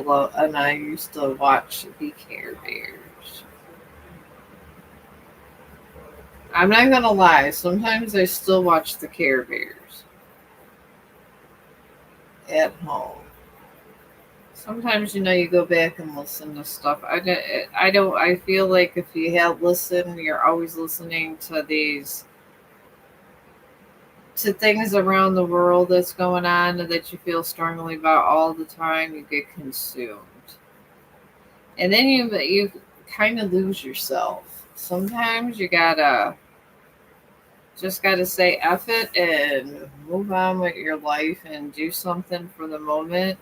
watch the Care Bears. I'm not gonna lie, sometimes I still watch the Care Bears at home. Sometimes you go back and listen to stuff. I feel like if you have listened, you're always listening to things around the world that's going on and that you feel strongly about all the time. You get consumed, and then you kind of lose yourself. Sometimes you gotta say F it and move on with your life and do something for the moment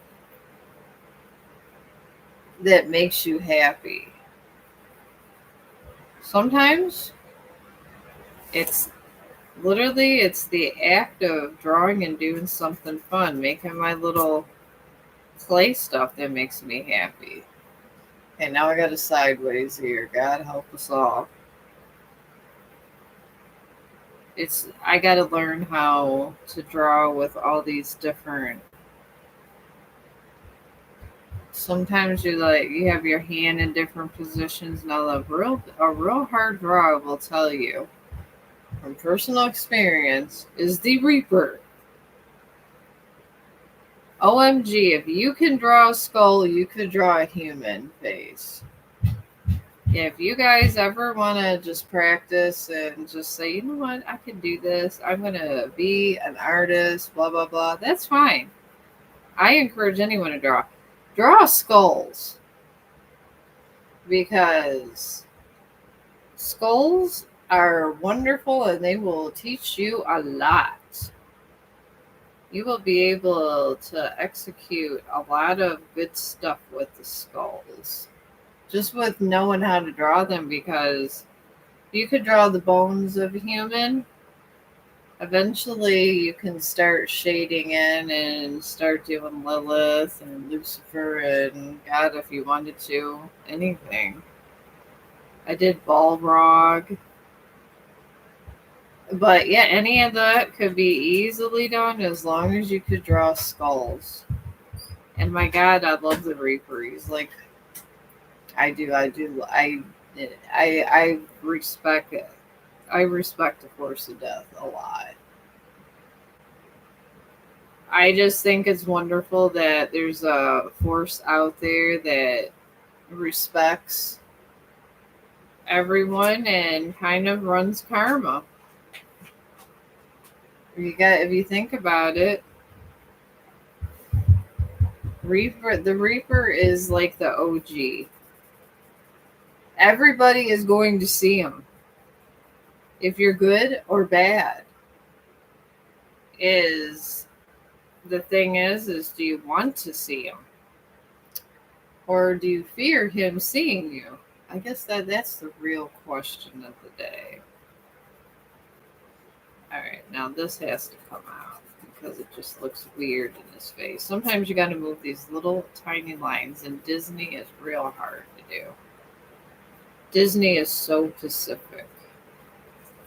that makes you happy. Sometimes it's it's the act of drawing and doing something fun, making my little clay stuff that makes me happy. Okay, now I got a sideways here. God help us all. I gotta learn how to draw with all these different. Sometimes you have your hand in different positions. Now a real hard draw will tell you from personal experience is the Reaper. OMG, if you can draw a skull, you could draw a human face. If you guys ever want to just practice and just say, you know what, I can do this, I'm going to be an artist, blah, blah, blah, that's fine. I encourage anyone to draw. Draw skulls. Because skulls are wonderful and they will teach you a lot. You will be able to execute a lot of good stuff with the skulls. Just with knowing how to draw them, because you could draw the bones of a human. Eventually, you can start shading in and start doing Lilith and Lucifer and God, if you wanted to, anything. I did Balrog. But yeah, any of that could be easily done as long as you could draw skulls. And my God, I love the Reaper. He's like, I do. I respect it. I respect the Force of Death a lot. I just think it's wonderful that there's a force out there that respects everyone and kind of runs karma. If you think about it, the Reaper is like the OG. Everybody is going to see him. If you're good or bad, is the thing is do you want to see him? Or do you fear him seeing you? I guess that's the real question of the day. Alright, now this has to come out because it just looks weird in his face. Sometimes you gotta move these little tiny lines, and Disney is real hard to do. Disney is so Pacific.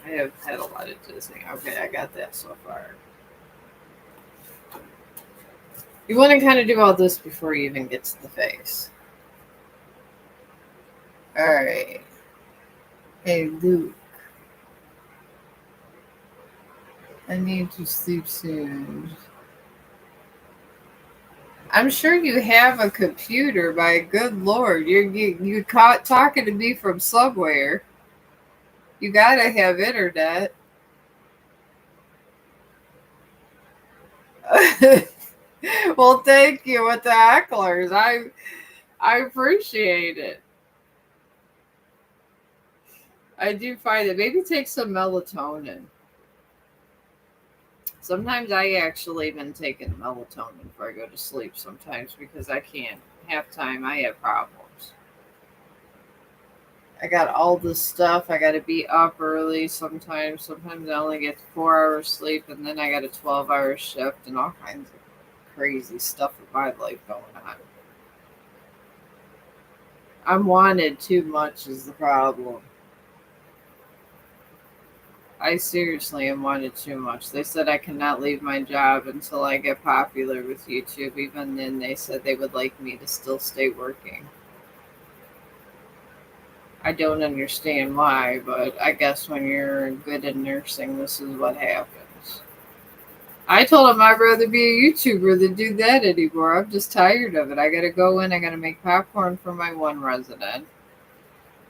I have had a lot of Disney. Okay, I got that so far. You want to kind of do all this before you even get to the face. Alright. Hey, Luke. I need to sleep soon. I'm sure you have a computer, by good lord. You caught talking to me from somewhere. You gotta have internet. Well, thank you with the hecklers. I appreciate it. I do find that maybe take some melatonin. Sometimes I actually even taking melatonin before I go to sleep sometimes because I can't half time I have problems. I got all this stuff. I got to be up early sometimes. Sometimes I only get 4 hours sleep and then I got a 12-hour shift and all kinds of crazy stuff in my life going on. I'm wanted too much is the problem. I seriously am wanted too much. They said I cannot leave my job until I get popular with YouTube. Even then, they said they would like me to still stay working. I don't understand why, but I guess when you're good at nursing, this is what happens. I told them I'd rather be a YouTuber than do that anymore. I'm just tired of it. I gotta go in, I gotta make popcorn for my one resident.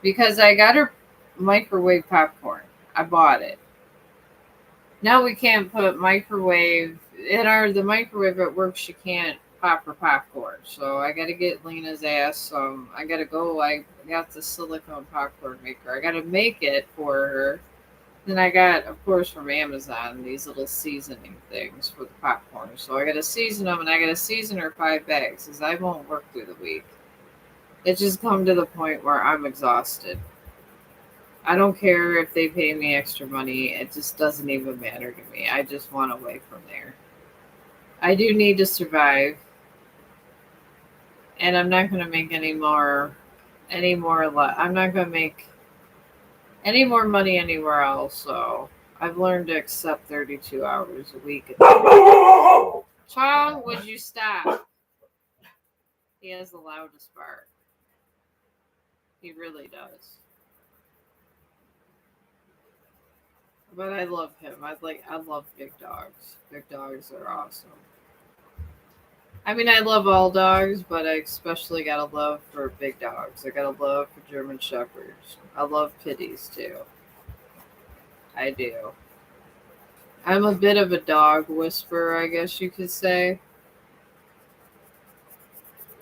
Because I got her microwave popcorn. I bought it. Now we can't put microwave in the microwave at work. She can't pop her popcorn, so I got to get Lena's ass. I got to go. I got the silicone popcorn maker. I got to make it for her. Then I got, of course, from Amazon these little seasoning things for the popcorn. So I got to season them, and I got to season her 5 bags because I won't work through the week. It just come to the point where I'm exhausted. I don't care if they pay me extra money. It just doesn't even matter to me. I just want away from there. I do need to survive. And I'm not going to make I'm not going to make any more money anywhere else. So I've learned to accept 32 hours a week. Chong, would you stop? He has the loudest bark. He really does. But I love him. I love big dogs. Big dogs are awesome. I mean, I love all dogs, but I especially got a love for big dogs. I got a love for German Shepherds. I love pitties too. I do. I'm a bit of a dog whisperer, I guess you could say.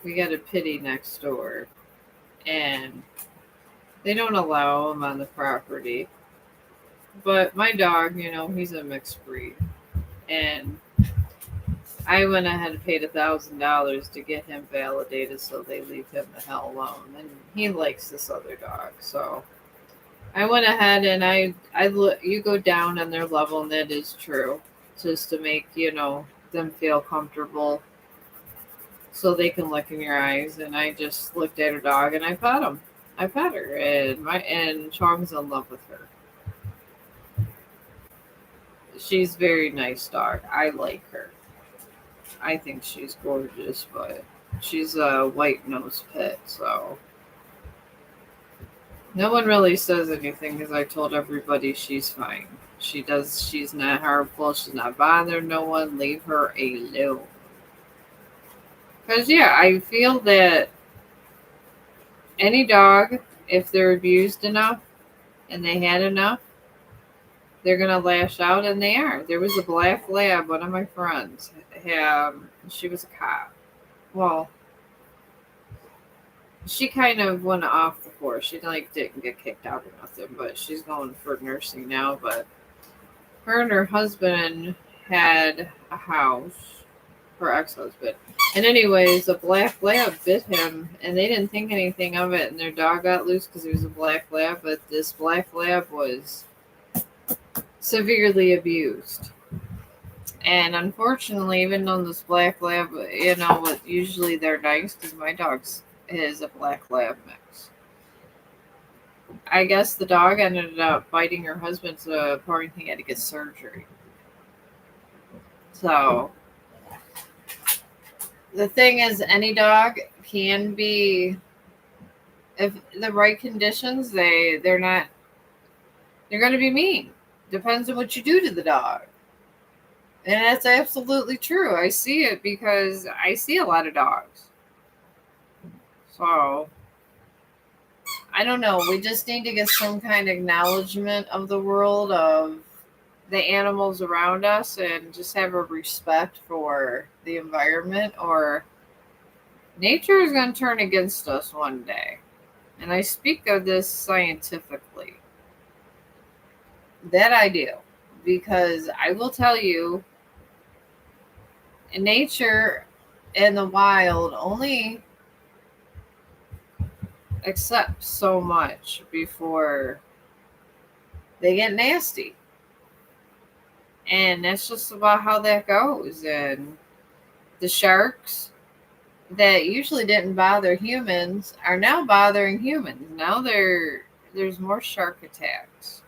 We got a pitty next door, and they don't allow them on the property. But my dog, he's a mixed breed, and I went ahead and paid $1,000 to get him validated so they leave him the hell alone. And he likes this other dog. So I went ahead and you go down on their level, and that is true. Just to make, them feel comfortable so they can look in your eyes. And I just looked at her dog and I pet him. I pet her, and Chong's in love with her. She's a very nice dog. I like her. I think she's gorgeous, but she's a white-nosed pit, so no one really says anything because I told everybody she's fine. She's not harmful, she's not bothering no one, leave her alone. Because, yeah, I feel that any dog, if they're abused enough and they had enough, they're going to lash out, and they are. There was a black lab, one of my friends, she was a cop. Well, she kind of went off the force. She didn't get kicked out or nothing, but she's going for nursing now. But her and her husband had a house, her ex-husband. And anyways, a black lab bit him, and they didn't think anything of it, and their dog got loose because he was a black lab, but this black lab was severely abused. And unfortunately, even though this black lab, usually they're nice because my dog's is a black lab mix. I guess the dog ended up biting her husband to the point he had to get surgery. So the thing is, any dog can be, if the right conditions, they're going to be mean. Depends on what you do to the dog. And that's absolutely true. I see it because I see a lot of dogs. So I don't know. We just need to get some kind of acknowledgement of the world, of the animals around us, and just have a respect for the environment, or nature is going to turn against us one day. And I speak of this scientifically. That I do. Because I will tell you, in nature and the wild only accept so much before they get nasty. And that's just about how that goes. And the sharks that usually didn't bother humans are now bothering humans. Now there's more shark attacks.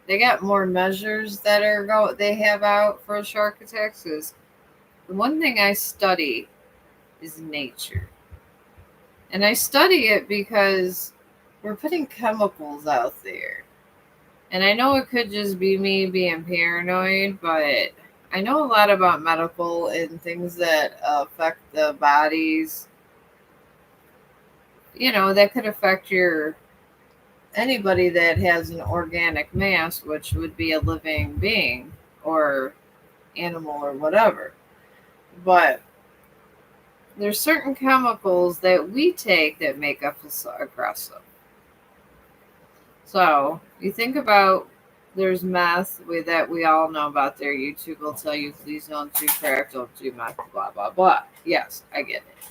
They got more measures that they have out for shark attacks. Is the one thing I study is nature. And I study it because we're putting chemicals out there. And I know it could just be me being paranoid, but I know a lot about medical and things that affect the bodies, that could affect anybody that has an organic mass, which would be a living being or animal or whatever. But there's certain chemicals that we take that make us aggressive. So you think about there's meth that we all know about there. YouTube will tell you, please don't do crack, don't do meth, blah, blah, blah. Yes, I get it.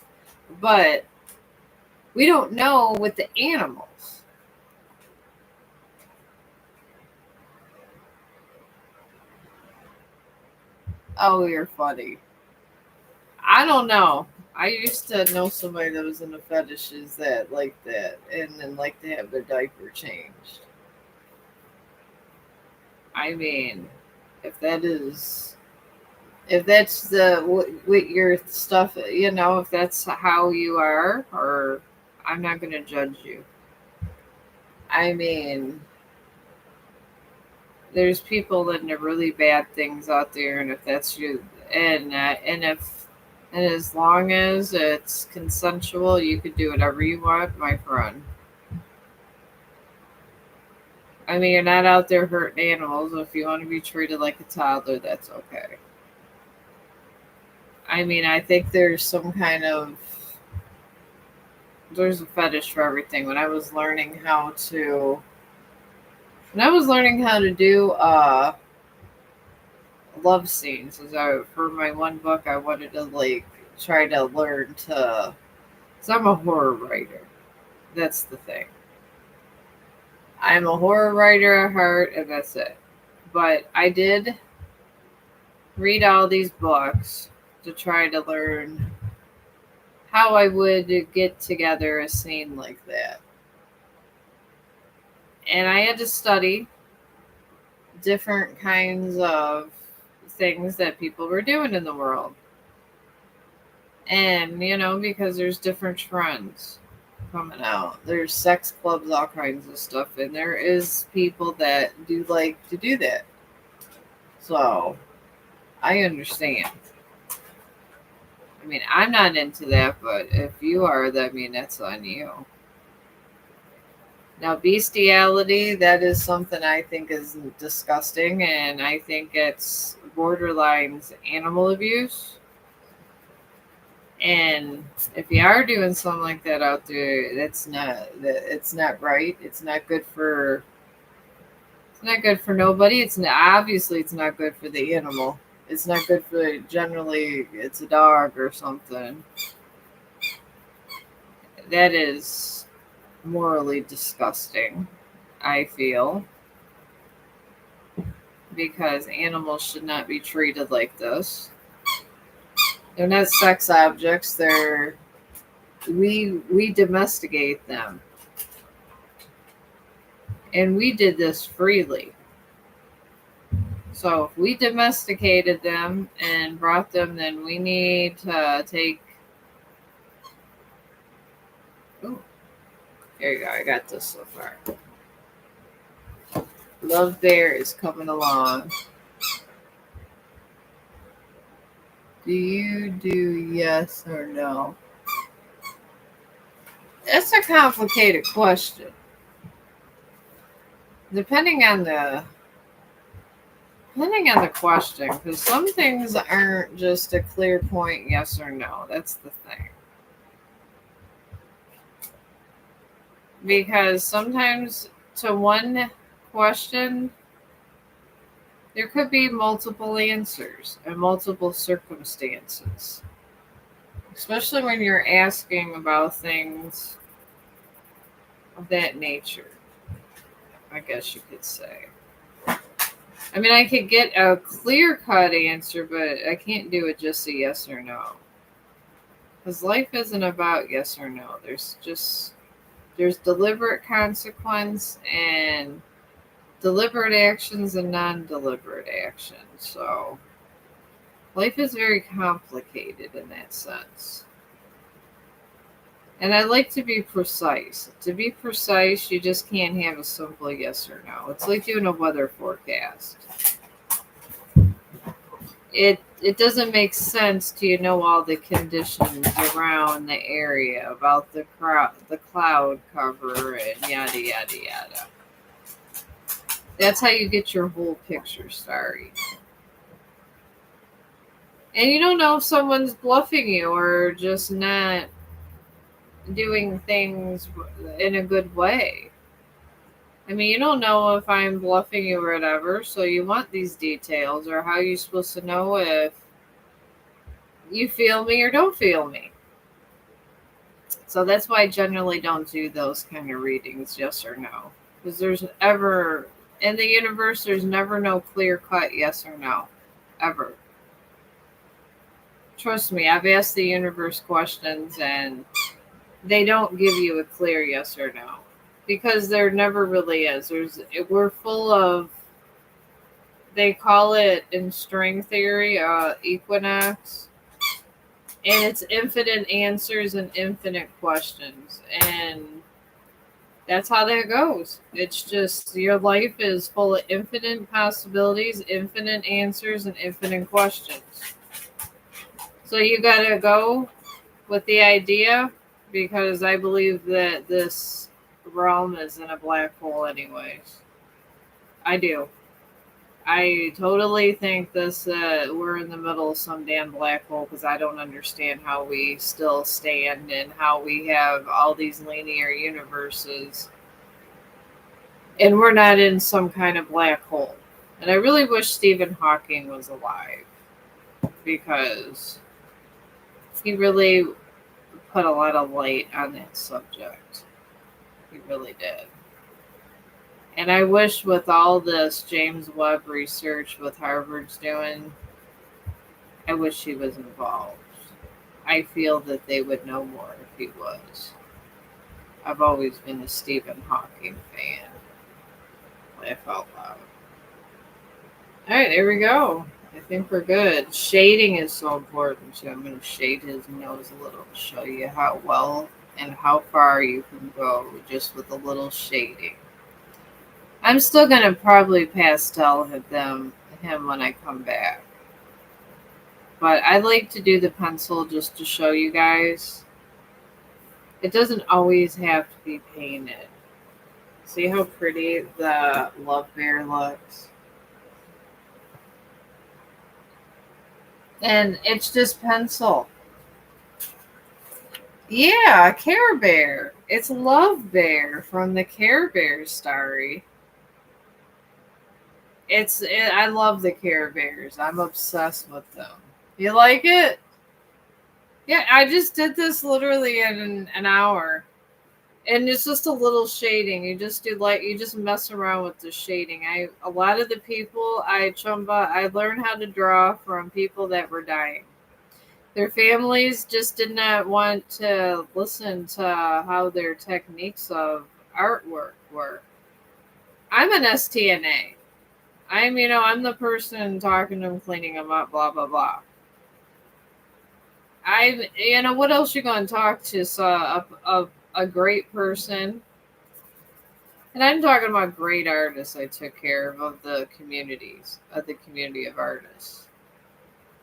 But we don't know with the animals. Oh, you're funny. I don't know. I used to know somebody that was into fetishes that like that and then like to have their diaper changed. I mean, if that is, if that's with your stuff, if that's how you are, or I'm not going to judge you. I mean, there's people that do really bad things out there, and if that's you, and as long as it's consensual, you could do whatever you want, my friend. I mean, you're not out there hurting animals. If you want to be treated like a toddler, that's okay. I mean, I think there's a fetish for everything. When I was learning how to do love scenes, for my one book, I wanted to try to learn to. So I'm a horror writer. That's the thing. I'm a horror writer at heart, and that's it. But I did read all these books to try to learn how I would get together a scene like that. And I had to study different kinds of things that people were doing in the world. And, because there's different trends coming out. There's sex clubs, all kinds of stuff. And there is people that do like to do that. So, I understand. I mean, I'm not into that, but if you are, that's on you. Now, bestiality, that is something I think is disgusting, and I think it's borderline animal abuse. And if you are doing something like that out there, it's not right. It's not good for nobody. Obviously it's not good for the animal. It's not good for, generally it's a dog or something. That is morally disgusting, I feel, because animals should not be treated like this. They're not sex objects. We domesticate them. And we did this freely. So if we domesticated them and brought them, then we need to take. Ooh, there you go. I got this so far. Love Bear is coming along. Do you do yes or no? That's a complicated question. Depending on the question, because some things aren't just a clear point yes or no. That's the thing. Because sometimes to one question, There could be multiple answers and multiple circumstances, especially when you're asking about things of that nature, I guess you could say. I mean, I could get a clear-cut answer, but I can't do it just a yes or no. Because life isn't about yes or no. There's deliberate consequence and deliberate actions and non-deliberate actions. So life is very complicated in that sense. And I like to be precise. To be precise, you just can't have a simple yes or no. It's like doing a weather forecast. It doesn't make sense to know all the conditions around the area about the cloud cover and yada yada yada. That's how you get your whole picture starry. And you don't know if someone's bluffing you or just not doing things in a good way. I mean, you don't know if I'm bluffing you or whatever, so you want these details, or how are you supposed to know if you feel me or don't feel me? So that's why I generally don't do those kind of readings, yes or no. Because in the universe, there's never no clear cut yes or no. Ever. Trust me, I've asked the universe questions and they don't give you a clear yes or no. Because there never really is. We're full of, they call it in string theory, equinox. And it's infinite answers and infinite questions. And that's how that goes. It's just your life is full of infinite possibilities, infinite answers, and infinite questions. So you gotta go with the idea, because I believe that this realm is in a black hole anyways. I do. I totally think we're in the middle of some damn black hole, because I don't understand how we still stand and how we have all these linear universes and we're not in some kind of black hole. And I really wish Stephen Hawking was alive, because he really put a lot of light on that subject. He really did. And I wish with all this James Webb research with Harvard's doing, I wish he was involved. I feel that they would know more if he was. I've always been a Stephen Hawking fan. Laugh out loud. Alright, there we go. I think we're good. Shading is so important too. I'm going to shade his nose a little to show you how well and how far you can go just with a little shading. I'm still going to probably pastel him when I come back. But I like to do the pencil just to show you guys. It doesn't always have to be painted. See how pretty the love bear looks? And it's just pencil. Yeah, Care Bear. It's Love Bear from the Care Bear story. I love the Care Bears. I'm obsessed with them. You like it? Yeah, I just did this literally in an hour. And it's just a little shading. You just mess around with the shading. A lot of the people I learned how to draw from people that were dying. Their families just did not want to listen to how their techniques of artwork were. I'm an STNA. I'm the person talking to them, cleaning them up, blah, blah, blah. What else you going to talk to? So a great person. And I'm talking about great artists I took care of the community of artists.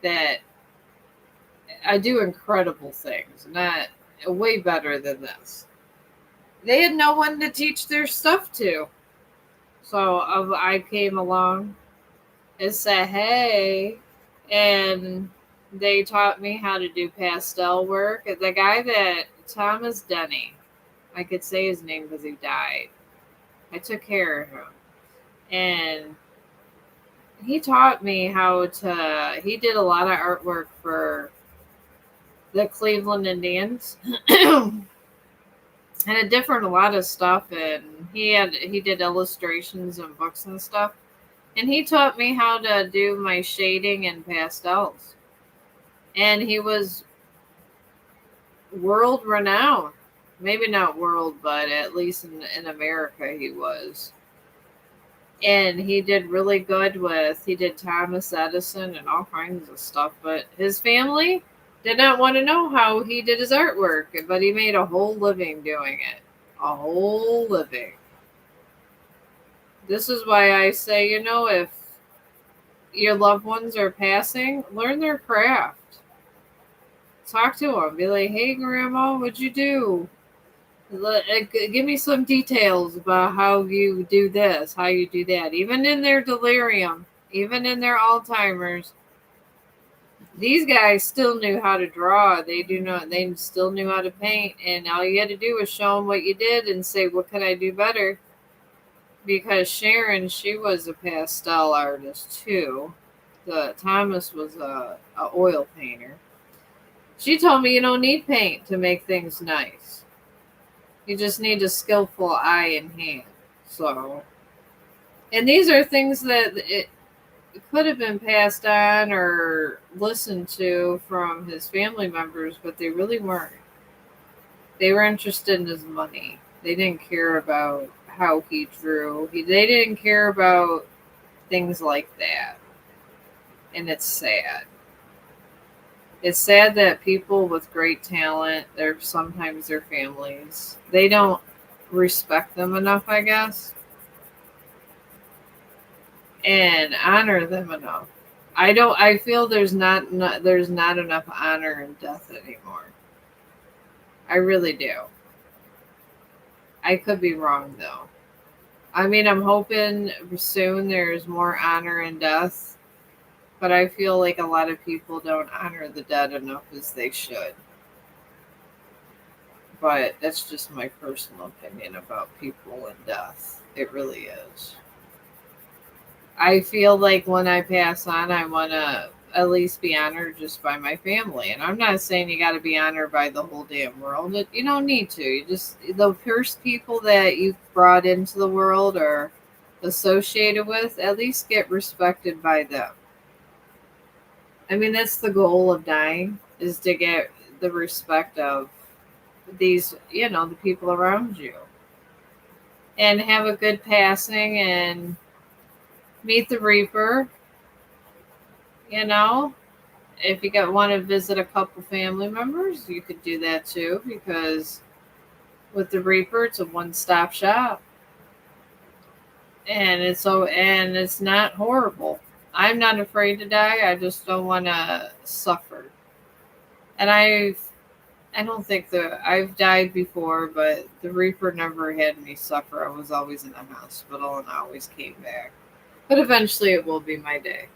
That I do incredible things, not way better than this. They had no one to teach their stuff to. So I came along and said, hey, and they taught me how to do pastel work. The guy Thomas Denny, I could say his name because he died. I took care of him. And he taught me how to. He did a lot of artwork for the Cleveland Indians. And a lot of stuff, and he did illustrations and books and stuff, and he taught me how to do my shading and pastels, and he was world renowned. Maybe not world, but at least in America he was. And he did really good with, he did Thomas Edison and all kinds of stuff, but his family did not want to know how he did his artwork, but he made a whole living doing it. A whole living. This is why I say, if your loved ones are passing, learn their craft. Talk to them. Be like, hey, Grandma, what'd you do? Give me some details about how you do this, how you do that. Even in their delirium, even in their Alzheimer's, these guys still knew how to draw. They still knew how to paint. And all you had to do was show them what you did and say, what can I do better? Because Sharon, she was a pastel artist too. Thomas was a oil painter. She told me you don't need paint to make things nice. You just need a skillful eye and hand. So, and these are things that it could have been passed on or listened to from his family members, but they really weren't. They were interested in his money. They didn't care about how he drew. They didn't care about things like that. And it's sad. It's sad that people with great talent, sometimes their families, they don't respect them enough, I guess, and honor them enough. I feel there's not enough honor in death anymore. I really do. I could be wrong though. I mean, I'm hoping soon there's more honor in death. But I feel like a lot of people don't honor the dead enough as they should. But that's just my personal opinion about people and death. It really is. I feel like when I pass on, I want to at least be honored just by my family. And I'm not saying you got to be honored by the whole damn world. You don't need to. You just, the first people that you've brought into the world or associated with, at least get respected by them. I mean, that's the goal of dying, is to get the respect of these, the people around you. And have a good passing and meet the Reaper. If you want to visit a couple family members, you could do that too, because with the Reaper, it's a one-stop shop. And it's not horrible. I'm not afraid to die. I just don't want to suffer. And I don't think I've died before, but the Reaper never had me suffer. I was always in the hospital and I always came back. But eventually it will be my day.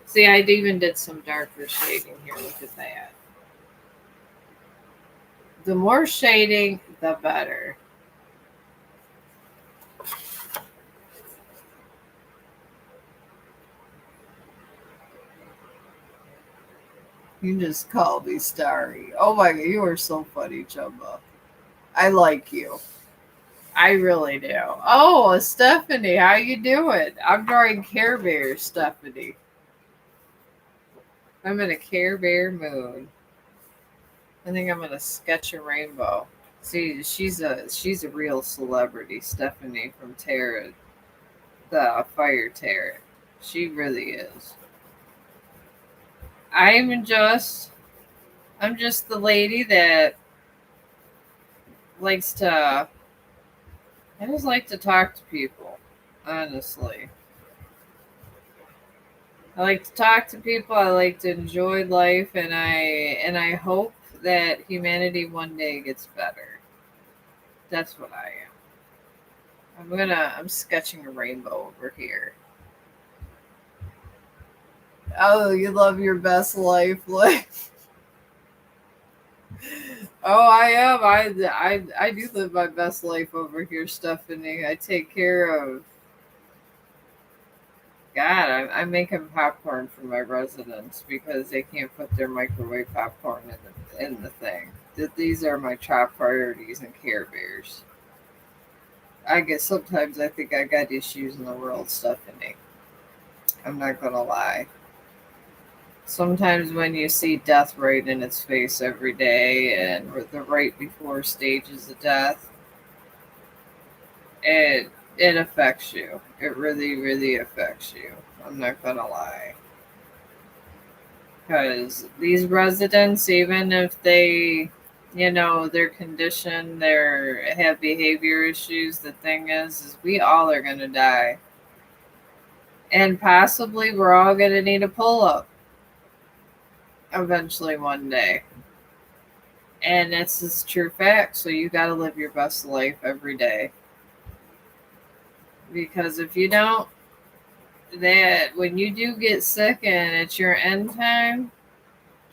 See, I even did some darker shading here. Look at that. The more shading, the better. You just call me Starry. Oh my God, you are so funny, Chumba. I like you. I really do. Oh, Stephanie, how you doing? I'm drawing Care Bears, Stephanie. I'm in a Care Bear mood. I think I'm gonna sketch a rainbow. See, she's a real celebrity, Stephanie from Tarot, the Fire Tarot. She really is. I'm just the lady that likes to. I just like to talk to people, honestly. I like to talk to people. I like to enjoy life, and I hope that humanity one day gets better. That's what I am. I'm sketching a rainbow over here. Oh, you love your best life, like. Oh, I am. I do live my best life over here, Stephanie. I take care of God, I'm making popcorn for my residents because they can't put their microwave popcorn in the thing. These are my top priorities in Care Bears. I guess sometimes I think I got issues in the world, Stephanie. I'm not gonna lie. Sometimes when you see death right in its face every day and the right before stages of death, it affects you. It really, really affects you. I'm not gonna lie. Because these residents, even if they, their condition, they have behavior issues, the thing is we all are gonna die. And possibly we're all gonna need a pull up eventually one day. And it's just true fact. So you got to live your best life every day. Because if you don't, that when you do get sick and it's your end time,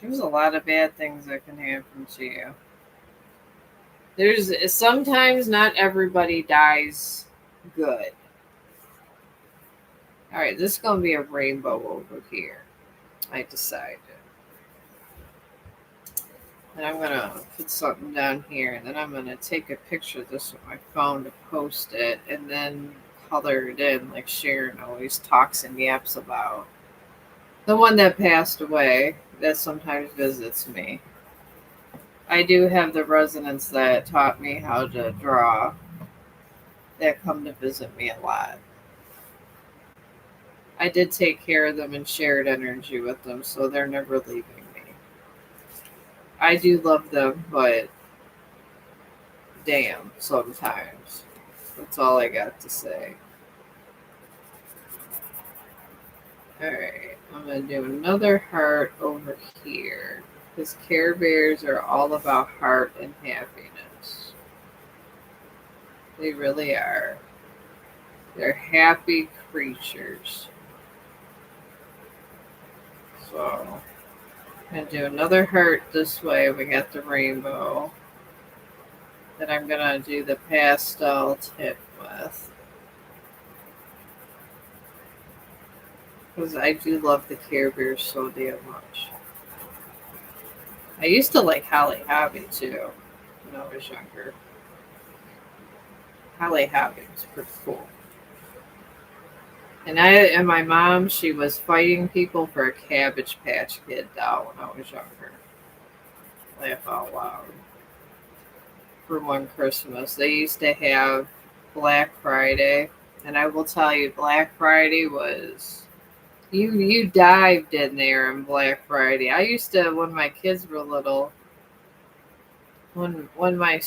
there's a lot of bad things that can happen to you. There's sometimes not everybody dies good. All right, this is going to be a rainbow over here. I decided. And I'm going to put something down here, and then I'm going to take a picture of this with my phone to post it, and then color it in like Sharon always talks and yaps about. The one that passed away that sometimes visits me. I do have the residents that taught me how to draw that come to visit me a lot. I did take care of them and shared energy with them, so they're never leaving me. I do love them, but damn, sometimes. That's all I got to say. Alright, I'm going to do another heart over here. Because Care Bears are all about heart and happiness. They really are. They're happy creatures. So, I'm going to do another heart this way. We got the rainbow. Then I'm going to do the pastel tip with. Because I do love the Care Bears so damn much. I used to like Holly Hobby too when I was younger. Holly Hobby was pretty cool. And my mom, she was fighting people for a Cabbage Patch Kid doll when I was younger. Laugh out loud. For one Christmas, they used to have Black Friday, and I will tell you, Black Friday was you dived in there on Black Friday. I used to, when my kids were little, when my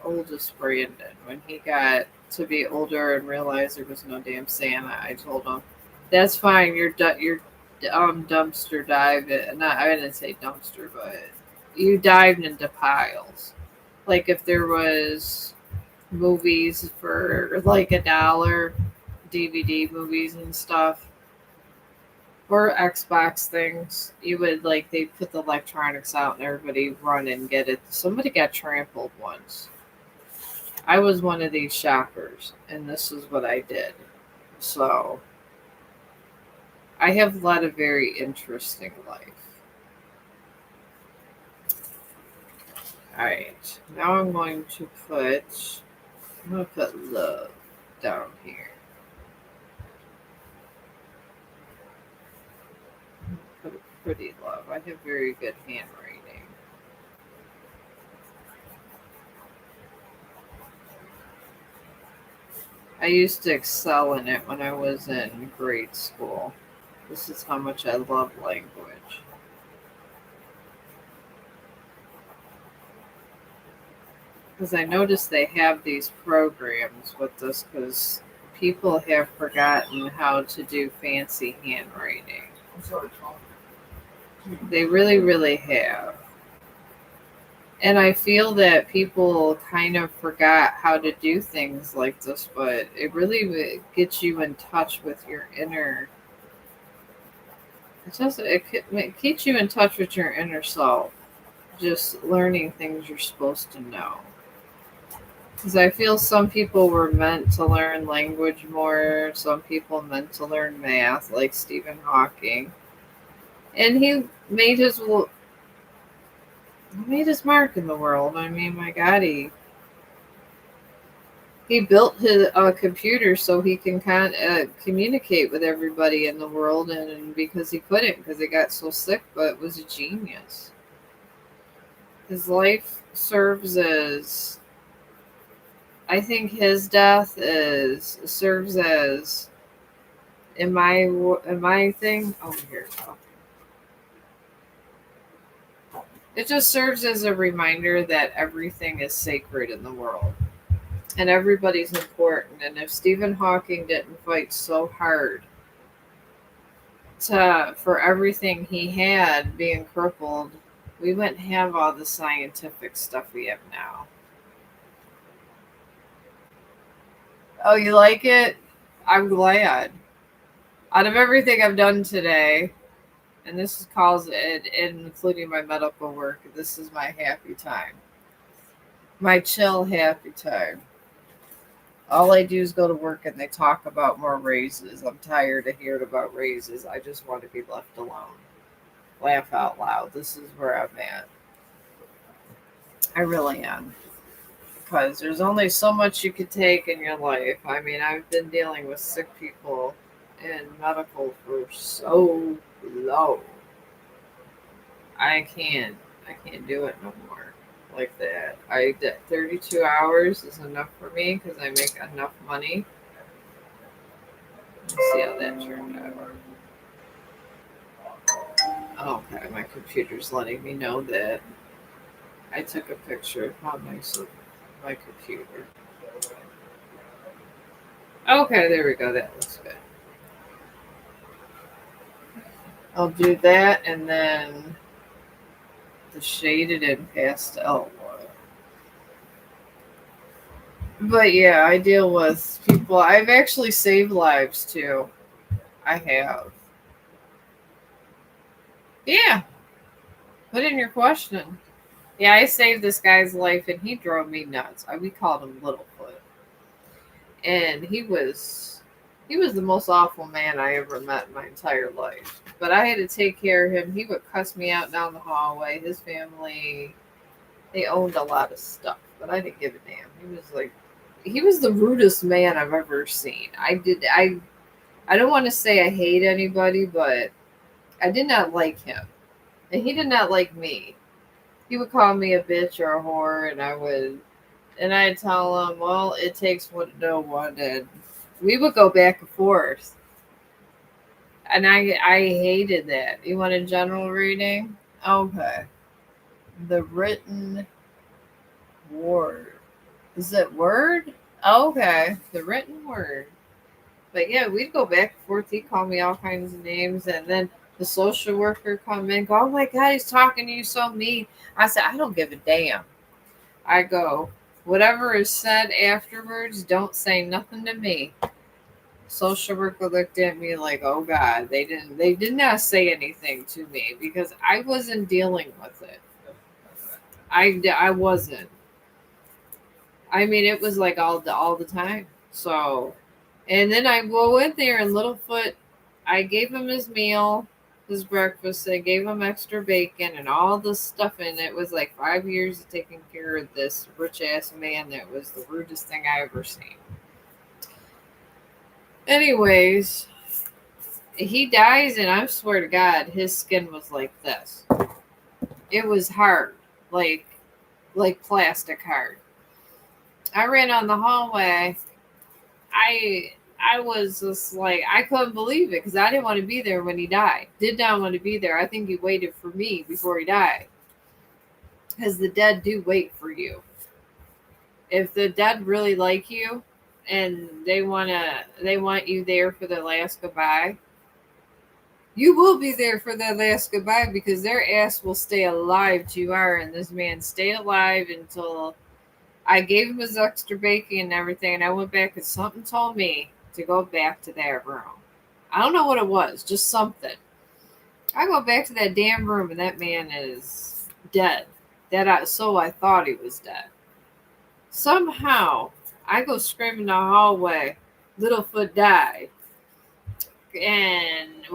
oldest Brandon, when he got to be older and realized there was no damn Santa, I told him, "That's fine. You're dumpster diving." Not, I didn't say dumpster, but you dived into piles. Like if there was movies for like $1, DVD movies and stuff, or Xbox things, you would they put the electronics out and everybody run and get it. Somebody got trampled once. I was one of these shoppers, and this is what I did. So I have led a very interesting life. Alright, now I'm going to put love down here. Put a pretty love. I have very good handwriting. I used to excel in it when I was in grade school. This is how much I love language. Because I noticed they have these programs with this because people have forgotten how to do fancy handwriting. They really, really have. And I feel that people kind of forgot how to do things like this, but it really gets you in touch with your inner. It keeps you in touch with your inner self. Just learning things you're supposed to know. Because I feel some people were meant to learn language more, some people meant to learn math, like Stephen Hawking. And he made his mark in the world. I mean, my God, he built his computer so he can communicate with everybody in the world, and because he couldn't, because he got so sick, but was a genius. His life serves as, I think his death serves as, in my thing. Oh, here. It just serves as a reminder that everything is sacred in the world. And everybody's important. And if Stephen Hawking didn't fight so hard for everything he had being crippled, we wouldn't have all the scientific stuff we have now. Oh, you like it? I'm glad. Out of everything I've done today, and this calls it, including my medical work, this is my happy time. My chill happy time. All I do is go to work and they talk about more raises. I'm tired of hearing about raises. I just want to be left alone. Laugh out loud. This is where I'm at. I really am. Because there's only so much you could take in your life. I mean, I've been dealing with sick people in medical for so long. I can't do it no more like that. 32 hours is enough for me because I make enough money. Let's see how that turned out. Okay, my computer's letting me know that I took a picture of how nice of my computer. Okay, there we go. That looks good. I'll do that and then the shaded and pastel one. But yeah, I deal with people. I've actually saved lives too. I have. Yeah, put in your question. Yeah, I saved this guy's life and he drove me nuts. We called him Littlefoot. And he was the most awful man I ever met in my entire life. But I had to take care of him. He would cuss me out down the hallway. His family, they owned a lot of stuff, but I didn't give a damn. He was the rudest man I've ever seen. I don't want to say I hate anybody, but I did not like him. And he did not like me. He would call me a bitch or a whore, and I'd tell him, well, it takes one to know one, and we would go back and forth. And I hated that. You want a general reading? Okay. The written word. Is it word? Okay. The written word. But yeah, we'd go back and forth. He'd call me all kinds of names, and then the social worker come in, go, oh my God, he's talking to you so mean. I said, I don't give a damn. I go, whatever is said afterwards, don't say nothing to me. Social worker looked at me like, oh God, they did not say anything to me because I wasn't dealing with it. I wasn't. I mean, it was like all the time. So, and then I went there and Littlefoot, I gave him his meal, his breakfast. I gave him extra bacon and all this stuff, and it was like 5 years of taking care of this rich ass man that was the rudest thing I ever seen. Anyways, he dies, and I swear to God, his skin was like this. It was hard, like plastic hard. I ran on the hallway. I was just like, I couldn't believe it because I didn't want to be there when he died. Did not want to be there. I think he waited for me before he died. Because the dead do wait for you. If the dead really like you and they want you there for their last goodbye, you will be there for their last goodbye because their ass will stay alive to you are. And this man stayed alive until I gave him his extra bacon and everything. And I went back and something told me to go back to that room. I don't know what it was, just something. I go back to that damn room and that man is dead. So I thought he was dead. Somehow, I go screaming in the hallway, Littlefoot died. And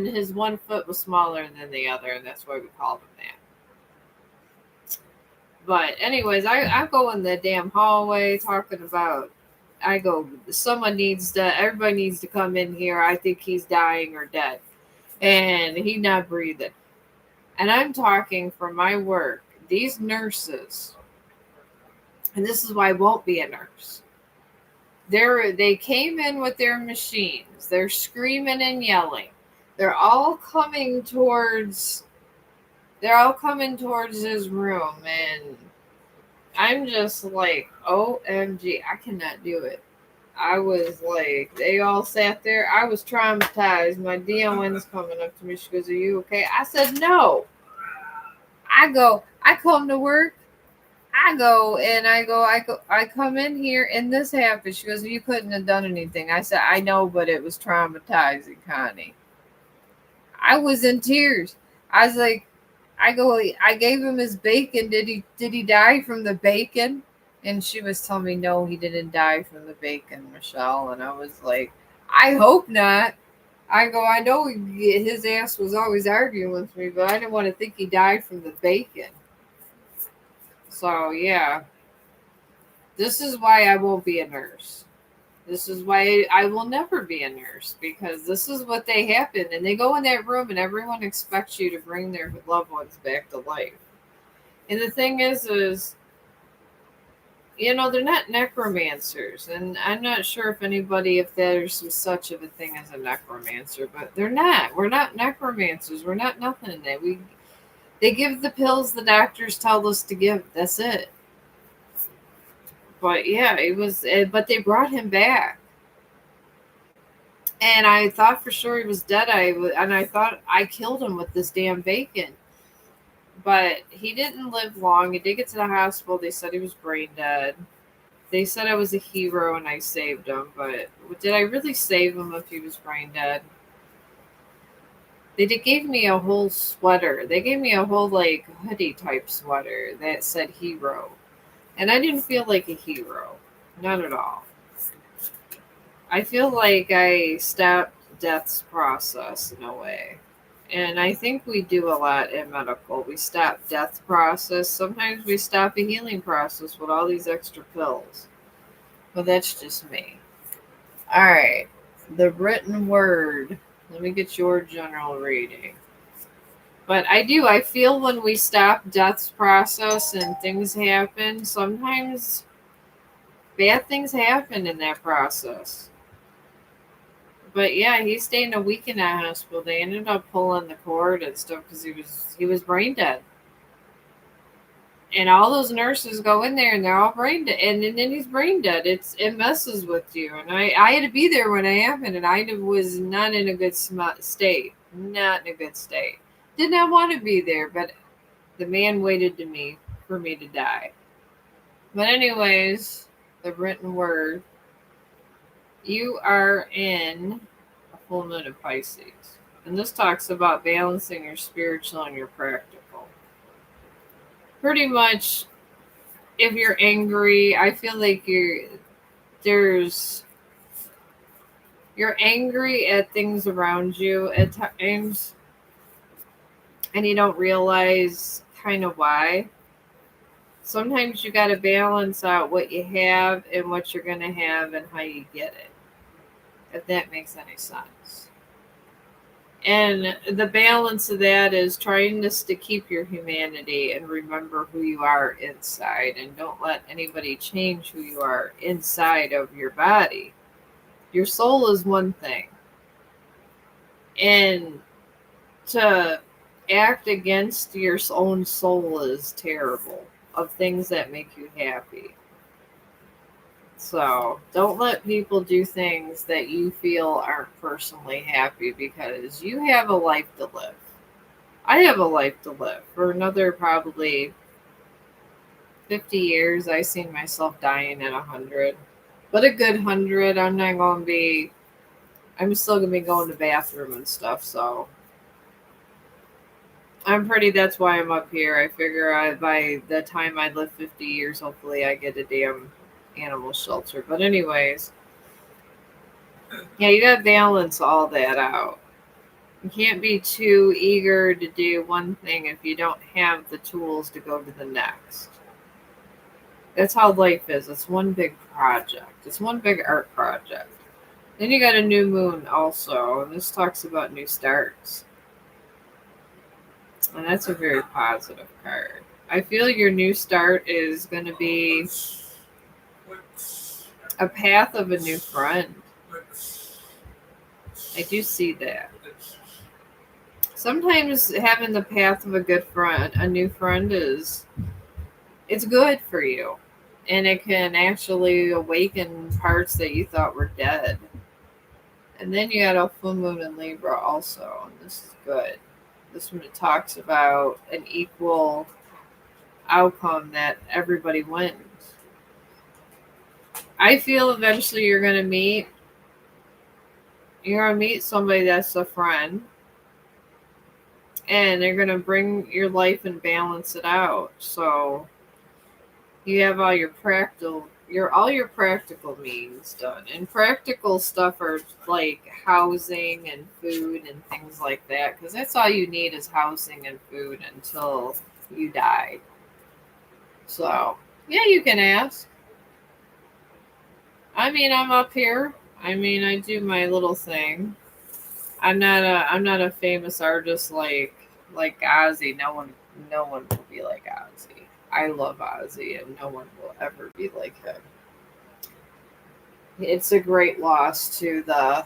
his one foot was smaller than the other, and that's why we called him that. But anyways, I go in the damn hallway talking about, everybody needs to come in here. I think he's dying or dead. And he not breathing. And I'm talking from my work. These nurses, and this is why I won't be a nurse. They came in with their machines. They're screaming and yelling. They're all coming towards his room, and I'm just like, OMG, I cannot do it. I was like, they all sat there. I was traumatized. My DON's coming up to me. She goes, "Are you okay?" I said, "No." I come to work. I come in here and this happened. She goes, "You couldn't have done anything." I said, "I know, but it was traumatizing, Connie." I was in tears. I was like, I gave him his bacon. Did he die from the bacon? And she was telling me, "No, he didn't die from the bacon, Michelle." And I was like, "I hope not." I know his ass was always arguing with me, but I didn't want to think he died from the bacon. So yeah, this is why I won't be a nurse. This is why I will never be a nurse, because this is what they happen. And they go in that room and everyone expects you to bring their loved ones back to life. And the thing is, they're not necromancers. And I'm not sure if there's such of a thing as a necromancer, but they're not. We're not necromancers. We're not nothing. They give the pills the doctors tell us to give. That's it. But yeah, but they brought him back. And I thought for sure he was dead. I thought I killed him with this damn bacon. But he didn't live long. He did get to the hospital. They said he was brain dead. They said I was a hero and I saved him. But did I really save him if he was brain dead? Gave me a whole sweater. They gave me a whole hoodie type sweater that said hero. And I didn't feel like a hero. Not at all. I feel like I stopped death's process in a way. And I think we do a lot in medical. We stop death process. Sometimes we stop a healing process with all these extra pills. But that's just me. All right. The written word. Let me get your general reading. But I feel when we stop death's process and things happen, sometimes bad things happen in that process. But yeah, he stayed a week in that hospital. They ended up pulling the cord and stuff because he was brain dead. And all those nurses go in there and they're all brain dead, and then he's brain dead. It messes with you. And I had to be there when it happened, and I was not in a good state. Not in a good state. Did not want to be there, but the man waited for me to die. But anyways, the written word. You are in a full moon of Pisces. And this talks about balancing your spiritual and your practical. Pretty much, if you're angry, I feel like you're angry at things around you at times, and you don't realize kind of why. Sometimes you got to balance out what you have and what you're going to have and how you get it, if that makes any sense. And the balance of that is trying to keep your humanity and remember who you are inside, and don't let anybody change who you are inside of your body. Your soul is one thing. And to act against your own soul is terrible, of things that make you happy. So don't let people do things that you feel aren't personally happy, because you have a life to live. I have a life to live. For another probably 50 years, I seen myself dying at 100. But a good 100, I'm still going to be going to the bathroom and stuff, so. All That's why I'm up here. I figure by the time I live 50 years, hopefully I get a damn animal shelter. But anyways, yeah, you gotta balance all that out. You can't be too eager to do one thing if you don't have the tools to go to the next. That's how life is. It's one big project. It's one big art project. Then you got a new moon also, and this talks about new starts. And that's a very positive card. I feel your new start is going to be a path of a new friend. I do see that. Sometimes having the path of a good friend, a new friend it's good for you. And it can actually awaken parts that you thought were dead. And then you got a full moon in Libra also, and this is good. This one talks about an equal outcome that everybody wins. I feel eventually you're gonna meet somebody that's a friend, and they're gonna bring your life and balance it out. So you have all your practical needs done. And practical stuff are like housing and food and things like that, because that's all you need is housing and food until you die. So yeah, you can ask. I mean, I'm up here. I mean, I do my little thing. I'm not a famous artist like Ozzy. No one will be like Ozzy. I love Ozzy, and no one will ever be like him. It's a great loss to the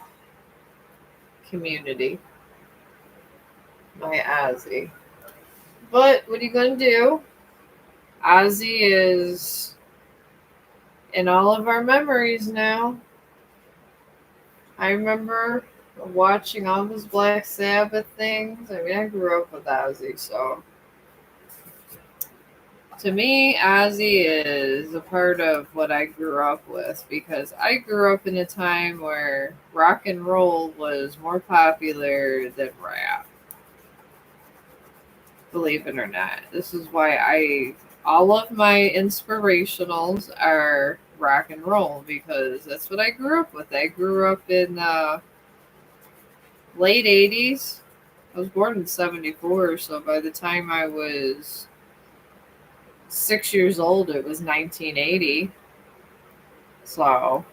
community, my Ozzy. But what are you gonna do? Ozzy is in all of our memories now. I remember watching all those Black Sabbath things. I mean, I grew up with Ozzy, so to me, Ozzy is a part of what I grew up with, because I grew up in a time where rock and roll was more popular than rap. Believe it or not. This is why all of my inspirationals are rock and roll, because that's what I grew up with. I grew up in late 80s. I was born in 74, so by the time I was 6 years old, it was 1980. So,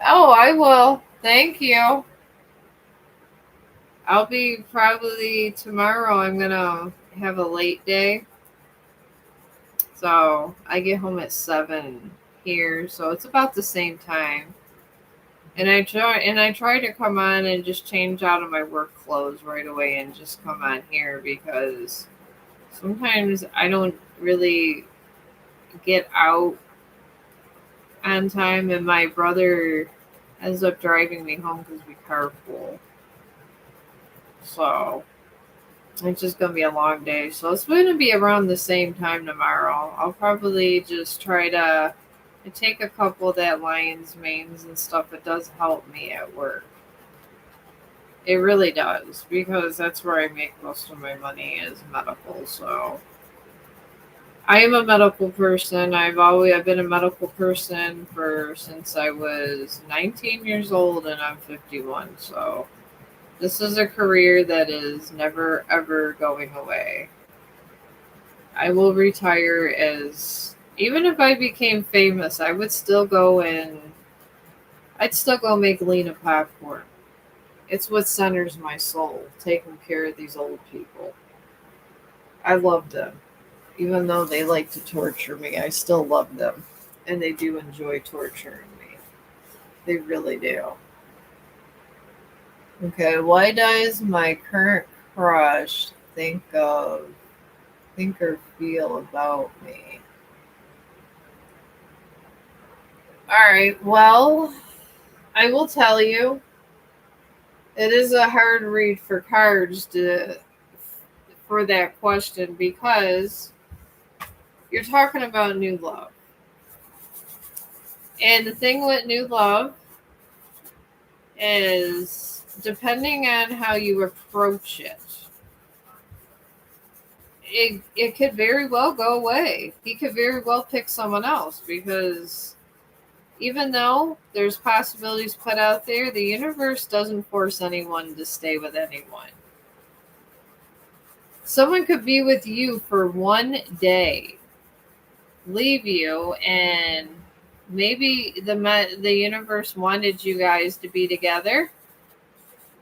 oh, I will. Thank you. I'll be probably tomorrow. I'm gonna have a late day, so I get home at 7 here, so it's about the same time. And I try to come on and just change out of my work clothes right away and just come on here, because sometimes I don't really get out on time, and my brother ends up driving me home because we carpool. So it's just gonna be a long day. So it's gonna be around the same time tomorrow. I'll probably just try to take a couple of that lion's manes and stuff. It does help me at work. It really does, because that's where I make most of my money, is medical. So I am a medical person. I've been a medical person since I was 19 years old, and I'm 51. So this is a career that is never ever going away. I will retire even if I became famous, I'd still go make Lena popcorn. It's what centers my soul, taking care of these old people. I love them. Even though they like to torture me, I still love them. And they do enjoy torturing me. They really do. Okay, why does my current crush think or feel about me? Alright, well, I will tell you, it is a hard read for cards for that question, because you're talking about new love. And the thing with new love is depending on how you approach it could very well go away. He could very well pick someone else, because even though there's possibilities put out there, the universe doesn't force anyone to stay with anyone. Someone could be with you for one day, leave you, and maybe the universe wanted you guys to be together,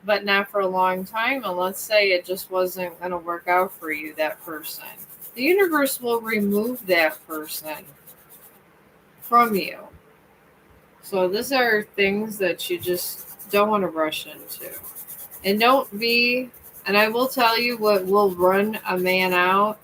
but not for a long time. And let's say it just wasn't going to work out for you, that person. The universe will remove that person from you. So these are things that you just don't want to rush into. And don't be, and I will tell you what will run a man out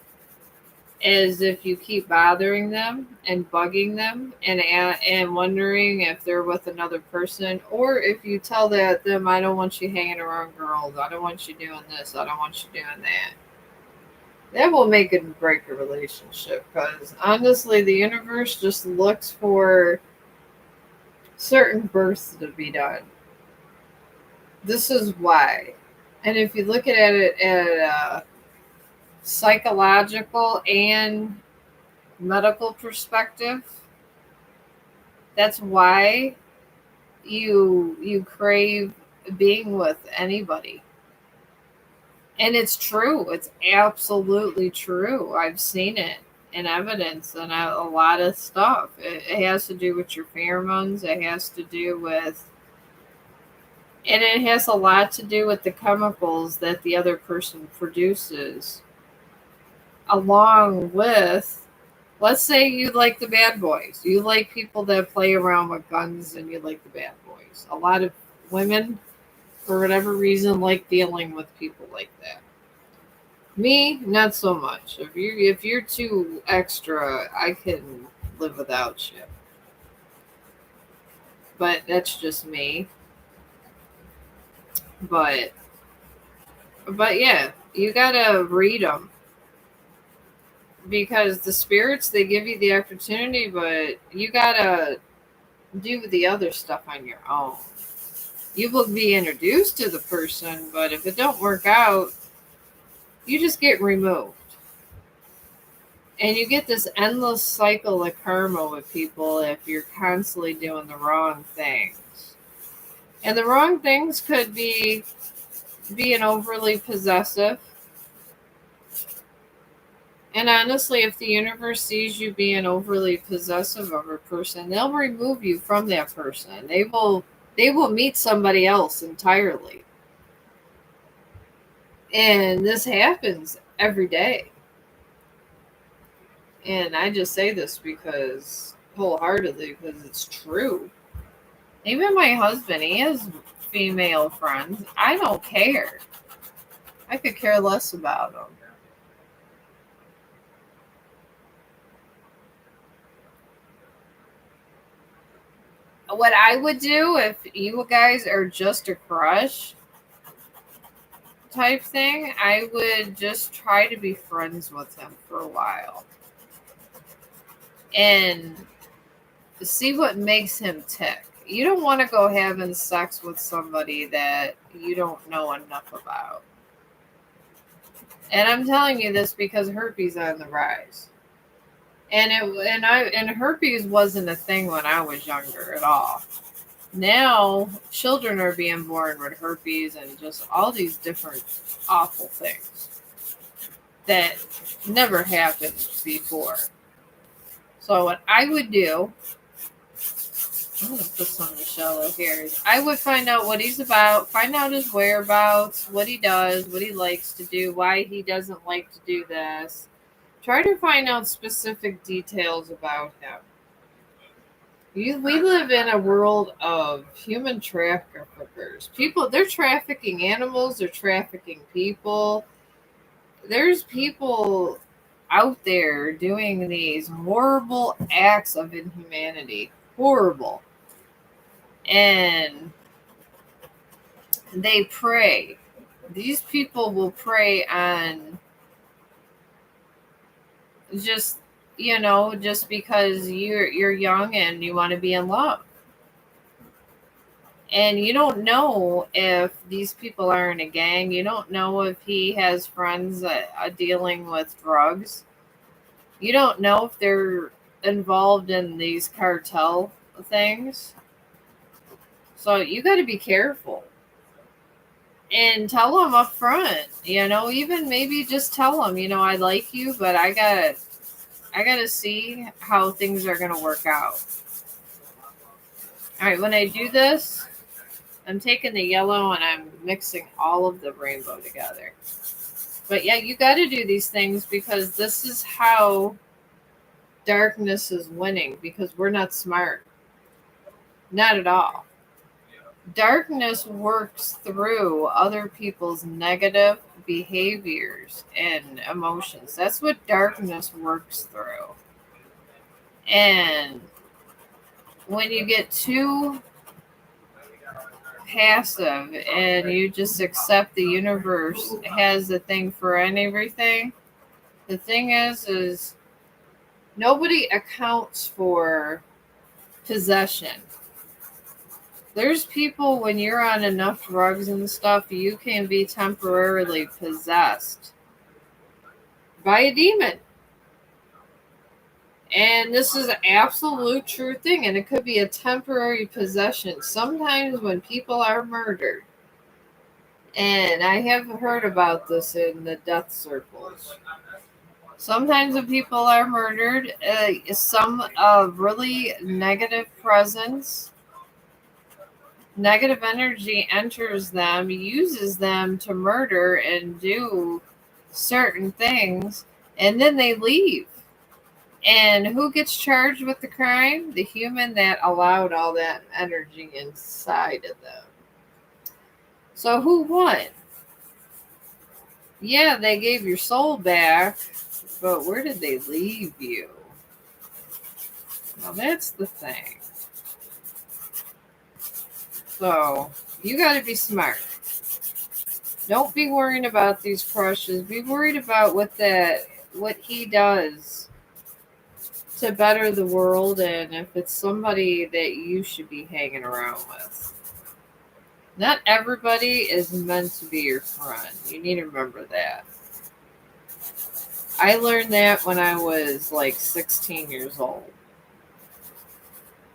is if you keep bothering them and bugging them and wondering if they're with another person, or if you tell them, I don't want you hanging around girls, I don't want you doing this, I don't want you doing that. That will make and break a relationship, because honestly, the universe just looks for certain births to be done. This is why. And if you look at it at a psychological and medical perspective, that's why you crave being with anybody. And it's true. It's absolutely true. I've seen it in evidence and a lot of stuff. It has to do with your pheromones. It has to do with, and it has a lot to do with the chemicals that the other person produces, along with, let's say you like the bad boys. You like people that play around with guns, and you like the bad boys. A lot of women, for whatever reason, like dealing with people like that. Me, not so much. If you're too extra, I can live without you. But that's just me. But yeah, you gotta read them, because the spirits, they give you the opportunity, but you gotta do the other stuff on your own. You will be introduced to the person, but if it don't work out, you just get removed. And you get this endless cycle of karma with people if you're constantly doing the wrong things. And the wrong things could be being overly possessive. And honestly, if the universe sees you being overly possessive of a person, they'll remove you from that person. They will meet somebody else entirely. And this happens every day. And I just say this because wholeheartedly, because it's true. Even my husband, he has female friends. I don't care. I could care less about them. What I would do if you guys are just a crush type thing, I would just try to be friends with him for a while and see what makes him tick. You don't want to go having sex with somebody that you don't know enough about. And I'm telling you this because herpes on the rise. And herpes wasn't a thing when I was younger at all. Now children are being born with herpes and just all these different awful things that never happened before. So what I would do, I'm going to put some Michelle here. I would find out what he's about, find out his whereabouts, what he does, what he likes to do, why he doesn't like to do this. Try to find out specific details about him. We live in a world of human traffickers. People, they're trafficking animals, they're trafficking people. There's people out there doing these horrible acts of inhumanity. Horrible. And they prey. These people will prey on just, just because you're young and you want to be in love. And you don't know if these people are in a gang. You don't know if he has friends that are dealing with drugs. You don't know if they're involved in these cartel things. So you got to be careful and tell them up front. Even maybe just tell them, I like you, but I gotta see how things are gonna work out. All right, when I do this, I'm taking the yellow and I'm mixing all of the rainbow together. But yeah, you got to do these things because this is how darkness is winning, because we're not smart. Not at all. Darkness works through other people's negative behaviors and emotions. That's what darkness works through. And when you get too passive and you just accept the universe has a thing for everything, the thing is nobody accounts for possession. There's people, when you're on enough drugs and stuff, you can be temporarily possessed by a demon. And this is an absolute true thing, and it could be a temporary possession. Sometimes when people are murdered, and I have heard about this in the death circles. Sometimes when people are murdered, some really negative presence, negative energy enters them, uses them to murder and do certain things, and then they leave. And who gets charged with the crime? The human that allowed all that energy inside of them. So who won? Yeah, they gave your soul back, but where did they leave you? Well, that's the thing. So you got to be smart. Don't be worrying about these crushes. Be worried about what he does to better the world, and if it's somebody that you should be hanging around with. Not everybody is meant to be your friend. You need to remember that. I learned that when I was like 16 years old.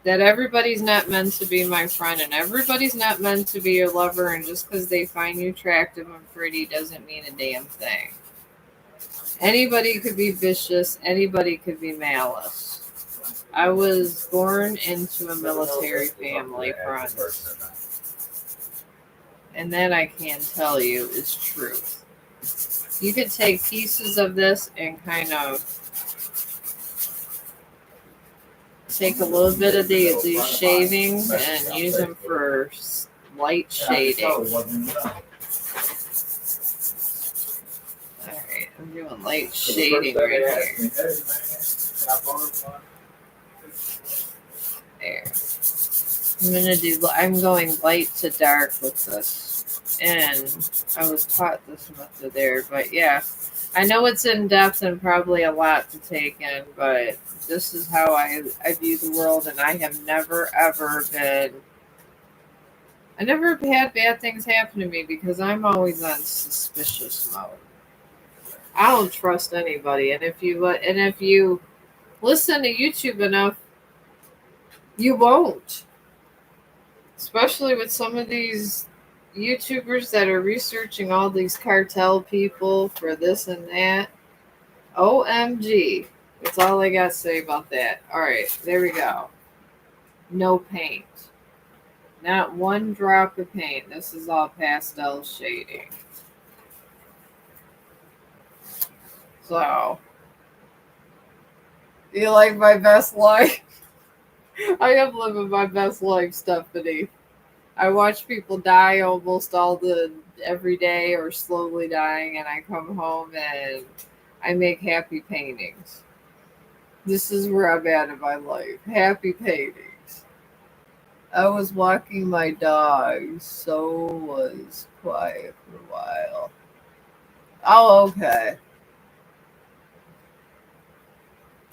That everybody's not meant to be my friend, and everybody's not meant to be your lover, and just because they find you attractive and pretty doesn't mean a damn thing. Anybody could be vicious, anybody could be malice. I was born into a military family, friends. And that I can tell you is truth. You could take pieces of this and kind of take a little bit of these shavings and use them for light shading. Alright, I'm doing light shading right here. There. I'm going light to dark with this. And I was taught this method there, but yeah. I know it's in depth and probably a lot to take in, but this is how I view the world, and I have never ever been. I never had bad things happen to me because I'm always on suspicious mode. I don't trust anybody, and if you listen to YouTube enough, you won't. Especially with some of these YouTubers that are researching all these cartel people for this and that. OMG. That's all I got to say about that. All right, there we go. No paint. Not one drop of paint. This is all pastel shading. So, you like my best life? I am living my best life, Stephanie. I watch people die almost every day or slowly dying, and I come home and I make happy paintings. This is where I'm at in my life. Happy paintings. I was walking my dog, so was quiet for a while. Oh, okay.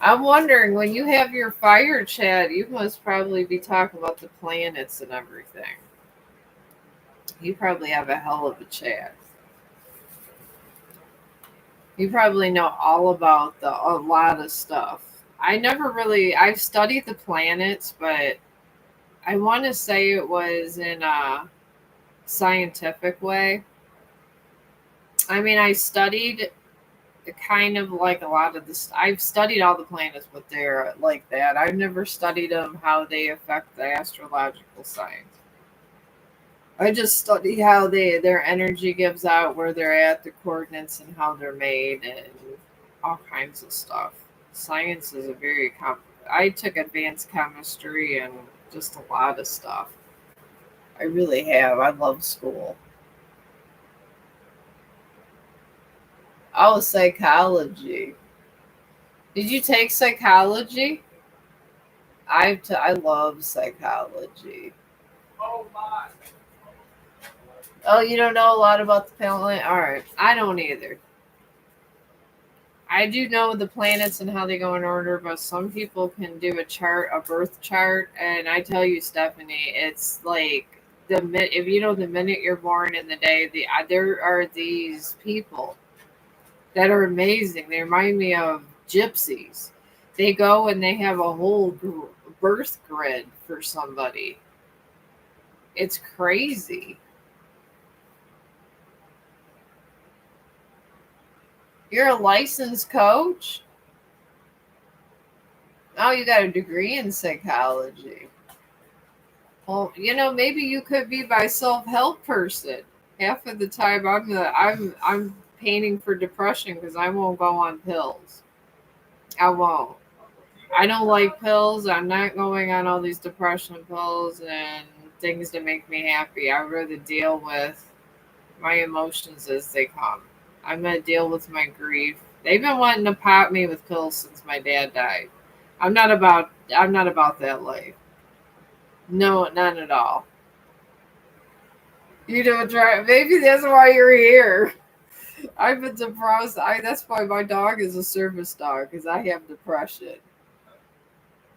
I'm wondering, when you have your fire chat, you must probably be talking about the planets and everything. You probably have a hell of a chat. You probably know all about a lot of stuff. I've studied the planets, but I want to say it was in a scientific way. I mean, I studied kind of like a lot of this. I've studied all the planets, but they're like that. I've never studied them, how they affect the astrological signs. I just study how their energy gives out, where they're at, the coordinates, and how they're made, and all kinds of stuff. Science is a very I took advanced chemistry and just a lot of stuff. I really have. I love school. Oh, psychology. Did you take psychology? I love psychology. Oh my. Oh, you don't know a lot about the planet? All right, I don't either. I do know the planets and how they go in order, but some people can do a birth chart, and I tell you, Stephanie, it's like if you know the minute you're born in the day, there are these people that are amazing. They remind me of gypsies. They go and they have a whole birth grid for somebody. It's crazy. You're a licensed coach? Oh, you got a degree in psychology. Well, maybe you could be my self-help person. Half of the time I'm painting for depression because I won't go on pills. I won't. I don't like pills. I'm not going on all these depression pills and things to make me happy. I rather deal with my emotions as they come. I'm gonna deal with my grief. They've been wanting to pop me with pills since my dad died. I'm not about that life. No, none at all. You don't try. Maybe that's why you're here. I've been depressed. That's why my dog is a service dog because I have depression.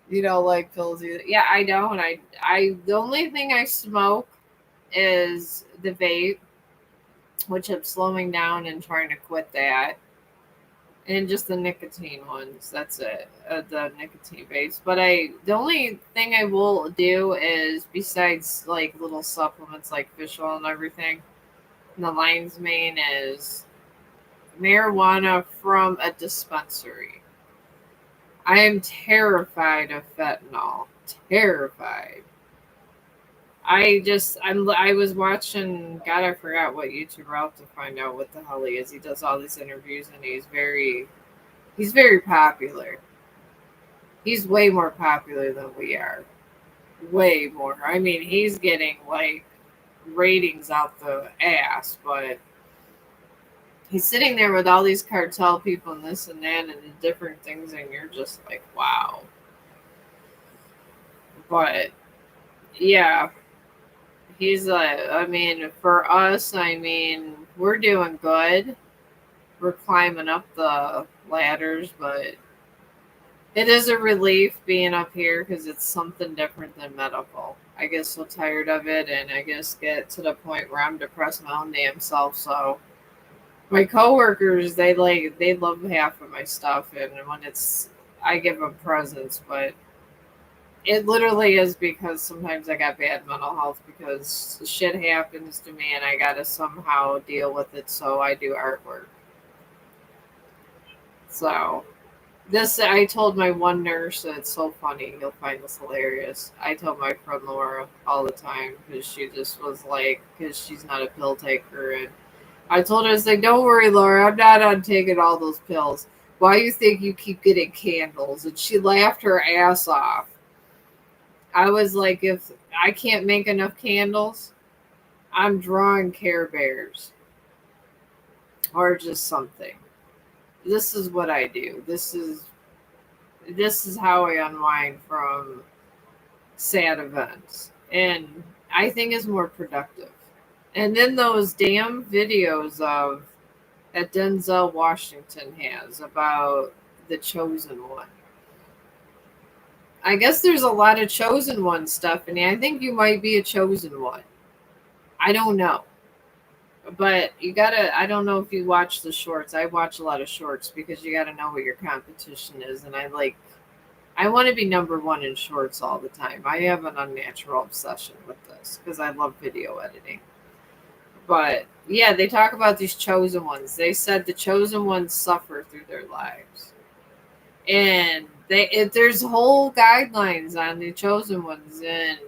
You don't like pills either. Yeah, I don't. I the only thing I smoke is the vape, which I'm slowing down and trying to quit that. And just the nicotine ones. That's it. The nicotine vapes. But the only thing I will do is besides like little supplements like fish oil and everything. And the lion's mane is marijuana from a dispensary. I am terrified of fentanyl. Terrified. I was watching. God, I forgot what YouTuber out to find out what the hell he is. He does all these interviews and he's very popular. He's way more popular than we are. Way more. I mean, he's getting like ratings out the ass, but he's sitting there with all these cartel people and this and that and the different things, and you're just like, wow. But yeah, I mean, for us, I mean, we're doing good. We're climbing up the ladders, but it is a relief being up here because it's something different than medical. I get so tired of it, and I just get to the point where I'm depressed my own damn self. So my coworkers, they love half of my stuff, and when I give them presents, but it literally is because sometimes I got bad mental health because shit happens to me, and I gotta somehow deal with it. So I do artwork. So I told my one nurse, it's so funny. You'll find this hilarious. I tell my friend Laura all the time because she just was like, because she's not a pill taker, and I told her, I was like, don't worry, Laura, I'm not on taking all those pills. Why do you think you keep getting candles? And she laughed her ass off. I was like, if I can't make enough candles, I'm drawing Care Bears or just something. This is what I do. This is how I unwind from sad events, and I think is more productive. And then those damn videos of that Denzel Washington has about the chosen one. I guess there's a lot of chosen one, Stephanie. I think you might be a chosen one. I don't know. But you gotta, I don't know if you watch the shorts. I watch a lot of shorts because you gotta know what your competition is. And I want to be number one in shorts all the time. I have an unnatural obsession with this because I love video editing. But yeah, they talk about these chosen ones. They said the chosen ones suffer through their lives. And there's whole guidelines on the chosen ones. And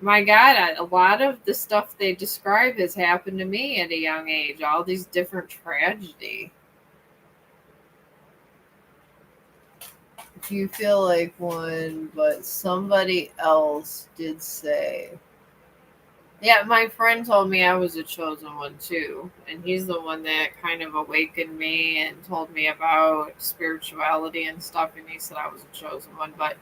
my God, a lot of the stuff they describe has happened to me at a young age. All these different tragedy. If you feel like one, but somebody else did say. Yeah, my friend told me I was a chosen one too. And he's the one that kind of awakened me and told me about spirituality and stuff. And he said I was a chosen one. But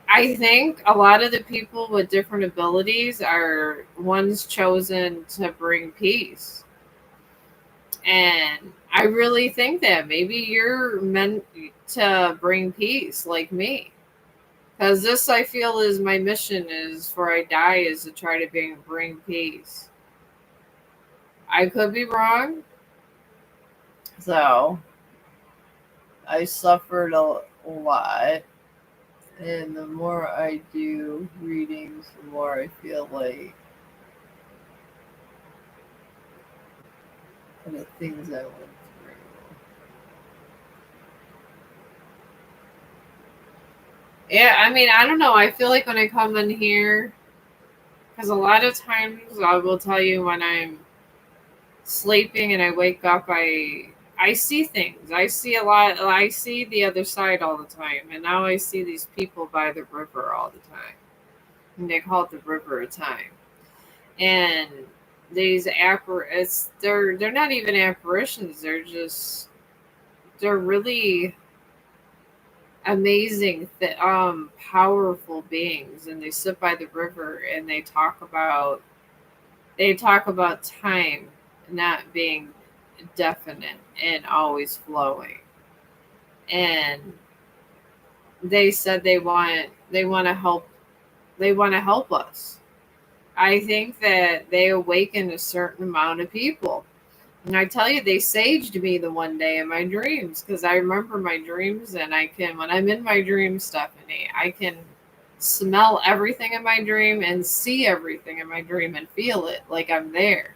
I think a lot of the people with different abilities are ones chosen to bring peace. And I really think that maybe you're meant to bring peace like me. Because this, I feel, is my mission is for I die is to try to bring peace. I could be wrong. So I suffered a lot. And the more I do readings, the more I feel like the things I went through. Yeah, I mean, I don't know. I feel like when I come in here, because a lot of times I will tell you when I'm sleeping and I wake up, I see things. I see a lot. I see the other side all the time, and now I see these people by the river all the time, and they call it the river of time. And these they're not even apparitions. They're really amazing, powerful beings, and they sit by the river and they talk about time not being definite and always flowing. And they said they want to help us. I think that they awaken a certain amount of people. And I tell you, they saged me the one day in my dreams because I remember my dreams, and when I'm in my dream, Stephanie, I can smell everything in my dream and see everything in my dream and feel it like I'm there.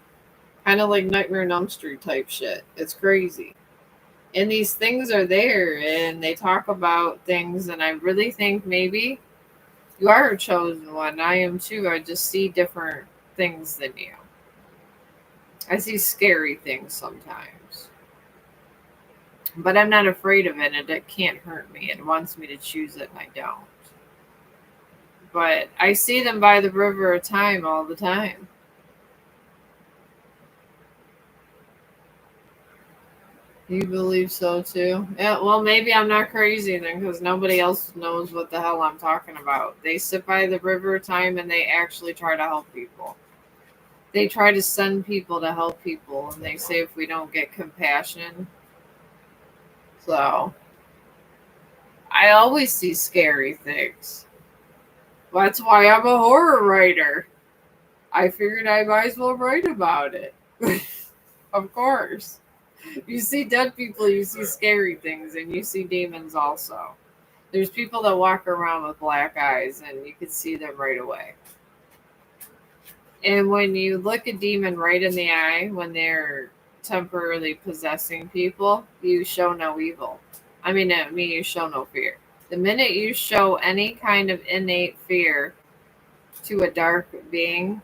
Kind of like Nightmare on Elm Street type shit. It's crazy. And these things are there, and they talk about things, and I really think maybe you are a chosen one. I am too. I just see different things than you. I see scary things sometimes. But I'm not afraid of it, and it can't hurt me. It wants me to choose it, and I don't. But I see them by the river of time all the time. You believe so too? Yeah, well, maybe I'm not crazy then because nobody else knows what the hell I'm talking about. They sit by the river of time and they actually try to help people. They try to send people to help people, and they say if we don't get compassion. So I always see scary things. That's why I'm a horror writer. I figured I might as well write about it. Of course. You see dead people, you see scary things, and you see demons also. There's people that walk around with black eyes, and you can see them right away. And when you look a demon right in the eye, when they're temporarily possessing people, you show no evil. You show no fear. The minute you show any kind of innate fear to a dark being,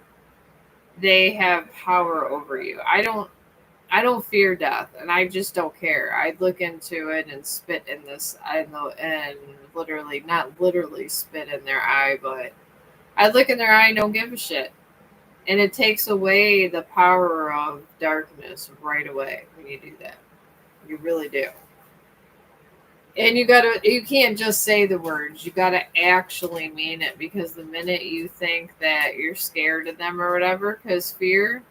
they have power over you. I don't fear death, and I just don't care. I look into it and spit in this. I know, and literally, not literally spit in their eye, but I look in their eye and don't give a shit. And it takes away the power of darkness right away when you do that. You really do. And you can't just say the words. You gotta actually mean it, because the minute you think that you're scared of them or whatever, because fear,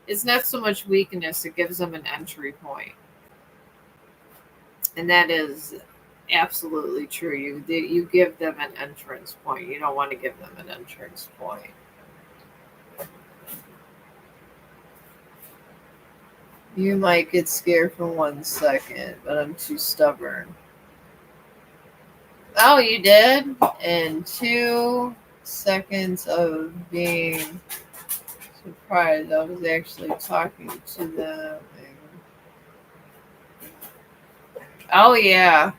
it's not so much weakness, it gives them an entry point. And that is absolutely true. You give them an entrance point. You don't want to give them an entrance point. You might get scared for 1 second, but I'm too stubborn. Oh, you did? And 2 seconds of being surprised. I was actually talking to them. Oh, yeah.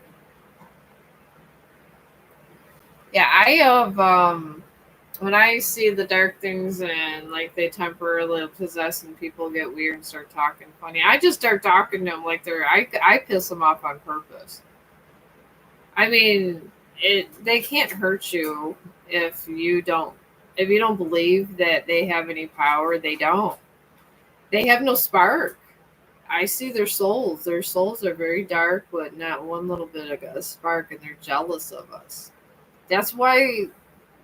Yeah, I have, when I see the dark things and like they temporarily possess and people get weird and start talking funny, I just start talking to them like I piss them off on purpose. I mean, they can't hurt you if you don't believe that they have any power. They don't. They have no spark. I see their souls. Their souls are very dark, but not one little bit of a spark, and they're jealous of us. That's why.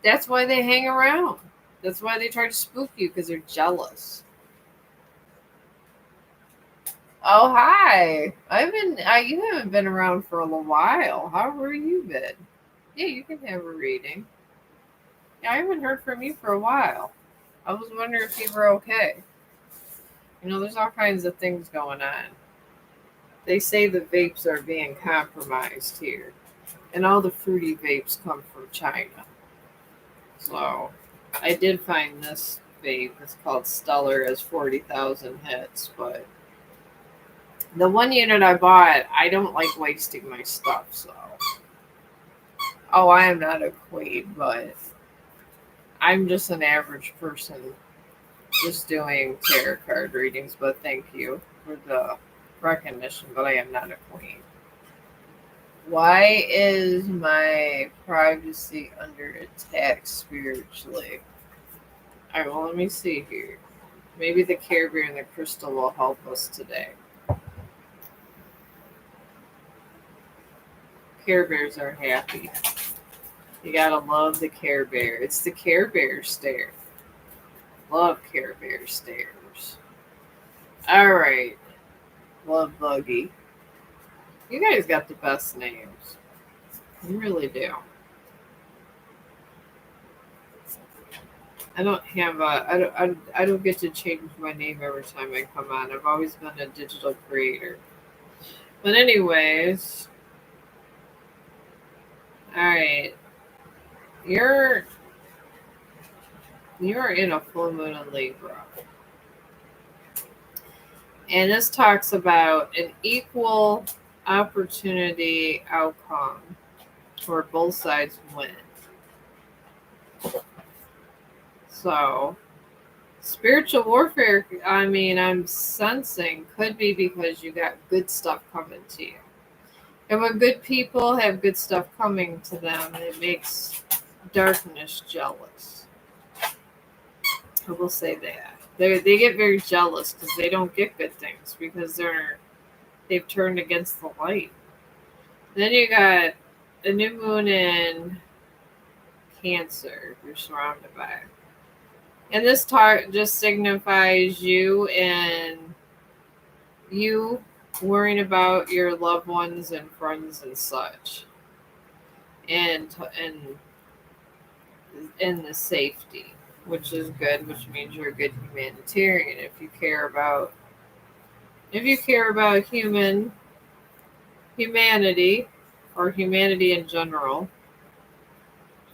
That's why they hang around. That's why they try to spook you because they're jealous. Oh, hi. You haven't been around for a little while. How were you been? Yeah, you can have a reading. Yeah, I haven't heard from you for a while. I was wondering if you were okay. There's all kinds of things going on. They say the vapes are being compromised here, and all the fruity vapes come from China. So, I did find this vape. It's called Stellar, has 40,000 hits, but the one unit I bought, I don't like wasting my stuff, so. Oh, I am not a queen, but I'm just an average person just doing tarot card readings, but thank you for the recognition, but I am not a queen. Why is my privacy under attack spiritually? Alright, well, let me see here. Maybe the Care Bear and the crystal will help us today. Care Bears are happy. You gotta love the Care Bear. It's the Care Bear stare. Love Care Bear stares. Alright. Love Buggy. You guys got the best names. You really do. I don't have I don't get to change my name every time I come on. I've always been a digital creator. But anyways, all right. You're in a full moon in Libra. And this talks about an equal opportunity outcome where both sides win. So, spiritual warfare, I'm sensing could be because you got good stuff coming to you. And when good people have good stuff coming to them, it makes darkness jealous. I will say that. They get very jealous because they don't get good things because they've turned against the light. Then you got a new moon in Cancer you're surrounded by. And this just signifies you worrying about your loved ones and friends and such. And the safety, which is good, which means you're a good humanitarian if you care about humanity or humanity in general,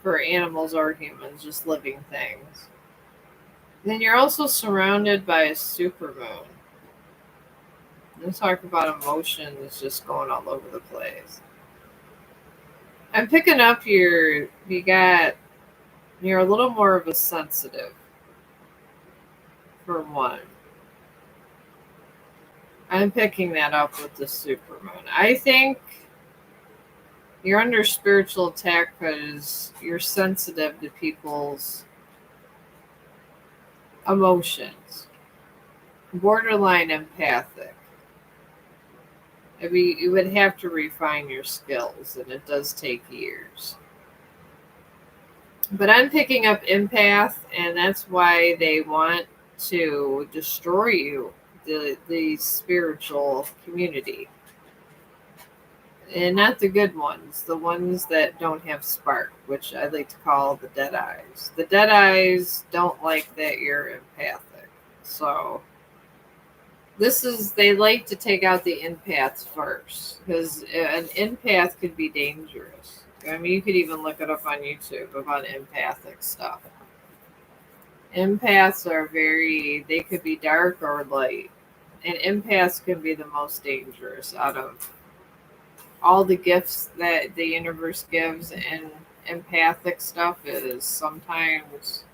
for animals or humans, just living things. Then you're also surrounded by a supermoon. Let's talk about emotions just going all over the place. I'm picking up you're a little more of a sensitive, for one. I'm picking that up with the supermoon. I think you're under spiritual attack because you're sensitive to people's emotions. Borderline empathic. You would have to refine your skills, and it does take years. But I'm picking up empath, and that's why they want to destroy you, the spiritual community. And not the good ones, the ones that don't have spark, which I like to call the dead eyes. The dead eyes don't like that you're empathic. So They like to take out the empaths first because an empath could be dangerous. I mean, you could even look it up on YouTube about empathic stuff. Empaths are they could be dark or light. And empaths can be the most dangerous out of all the gifts that the universe gives. And empathic stuff is sometimes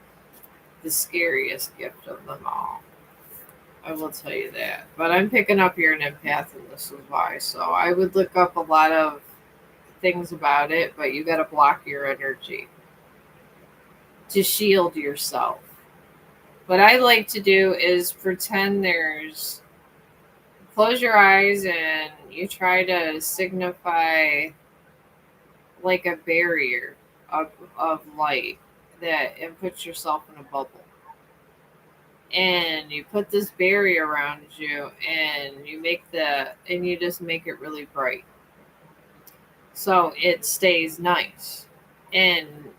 the scariest gift of them all. I will tell you that. But I'm picking up you're an empath, and this is why. So I would look up a lot of things about it, but you got to block your energy to shield yourself. What I like to do is pretend close your eyes and you try to signify like a barrier of light and put yourself in a bubble. And you put this barrier around you and you just make it really bright. So it stays nice. And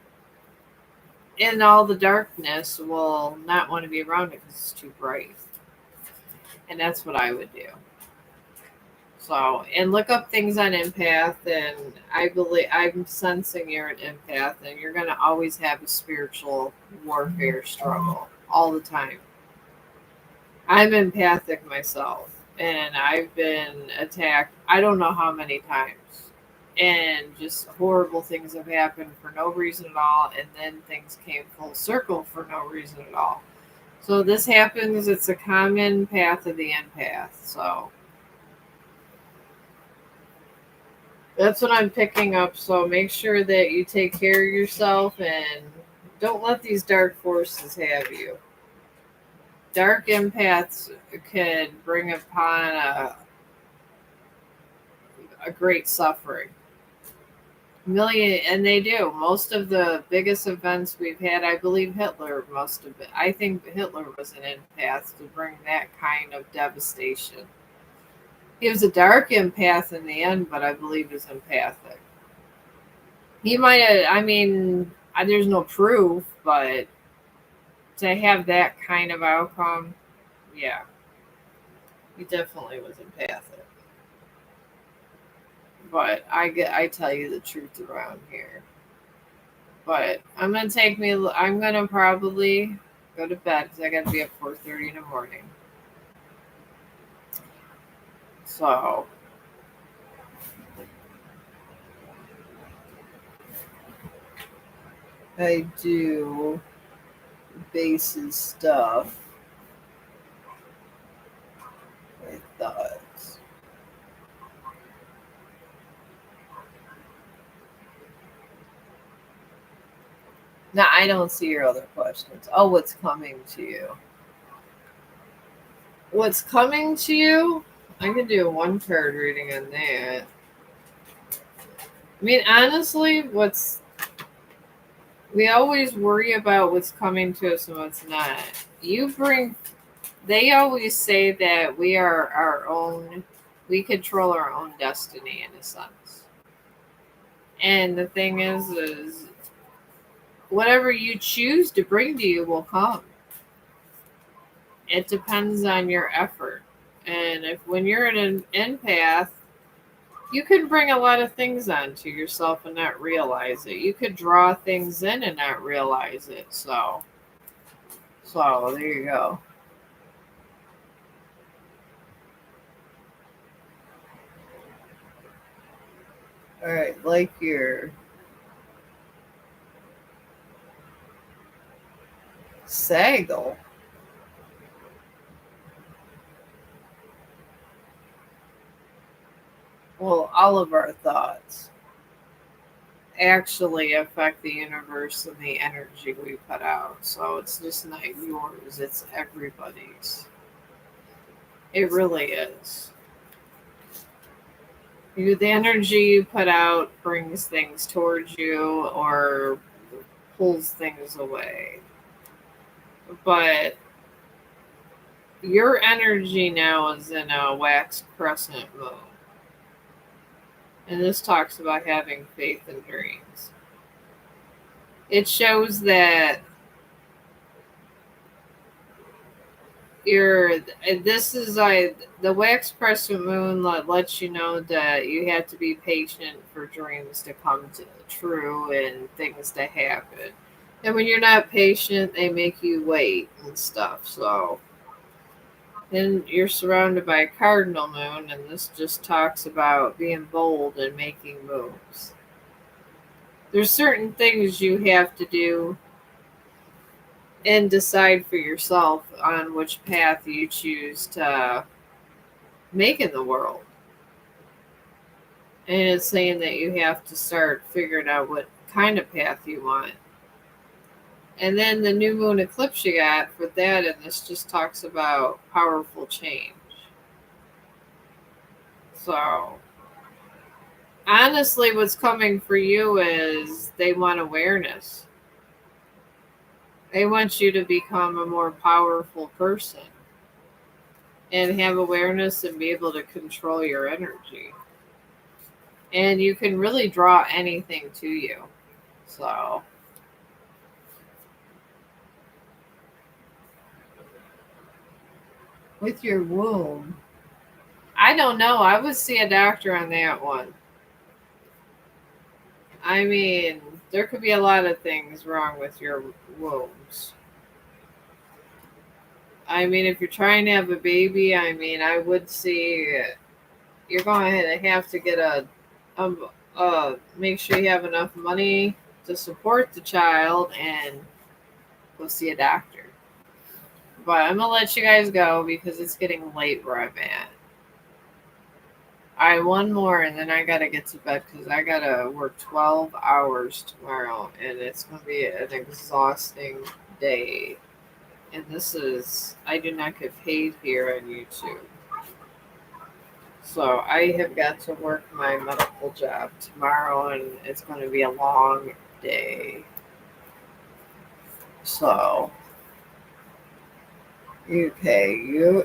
all the darkness will not want to be around it because it's too bright. And that's what I would do. So, and look up things on empath, and I'm sensing you're an empath, and you're going to always have a spiritual warfare struggle all the time. I'm empathic myself, and I've been attacked I don't know how many times, and just horrible things have happened for no reason at all, and then things came full circle for no reason at all. So this happens, it's a common path of the empath. So that's what I'm picking up. So make sure that you take care of yourself and don't let these dark forces have you. Dark empaths could bring upon a great suffering. And they do. Most of the biggest events we've had, I believe Hitler must have been. I think Hitler was an empath to bring that kind of devastation. He was a dark empath in the end, but I believe he's empathic. He might have, there's no proof, but to have that kind of outcome, yeah, he definitely was empathic. But I tell you the truth around here. But I'm gonna probably go to bed because I got to be up 4:30 in the morning. So I do bases stuff. I thought. No, I don't see your other questions. Oh, what's coming to you? What's coming to you? I could do a one card reading on that. I mean, honestly, we always worry about what's coming to us and what's not. They always say that we control our own destiny in a sense. And the thing is whatever you choose to bring to you will come. It depends on your effort. And when you're an empath, you can bring a lot of things onto yourself and not realize it. You could draw things in and not realize it. So there you go. All right, like your Saggle. Well, all of our thoughts actually affect the universe and the energy we put out. So it's just not yours, it's everybody's. It really is. The energy you put out brings things towards you or pulls things away. But your energy now is in a wax crescent moon. And this talks about having faith in dreams. It shows that this is the wax crescent moon lets you know that you have to be patient for dreams to come true and things to happen. And when you're not patient, they make you wait and stuff. So then you're surrounded by a cardinal moon, and this just talks about being bold and making moves. There's certain things you have to do and decide for yourself on which path you choose to make in the world. And it's saying that you have to start figuring out what kind of path you want. And then the new moon eclipse you got for that, and this just talks about powerful change. So, honestly, what's coming for you is they want awareness. They want you to become a more powerful person and have awareness and be able to control your energy. And you can really draw anything to you. So, with your womb, I don't know. I would see a doctor on that one. I mean, there could be a lot of things wrong with your wombs. I mean, if you're trying to have a baby, I mean, I would see you're going to have to get make sure you have enough money to support the child and go see a doctor. But I'm gonna let you guys go because it's getting late where I'm at. All right, one more, and then I gotta get to bed because I gotta work 12 hours tomorrow, and it's gonna be an exhausting day. And I do not get paid here on YouTube. So I have got to work my medical job tomorrow, and it's going to be a long day. So, okay,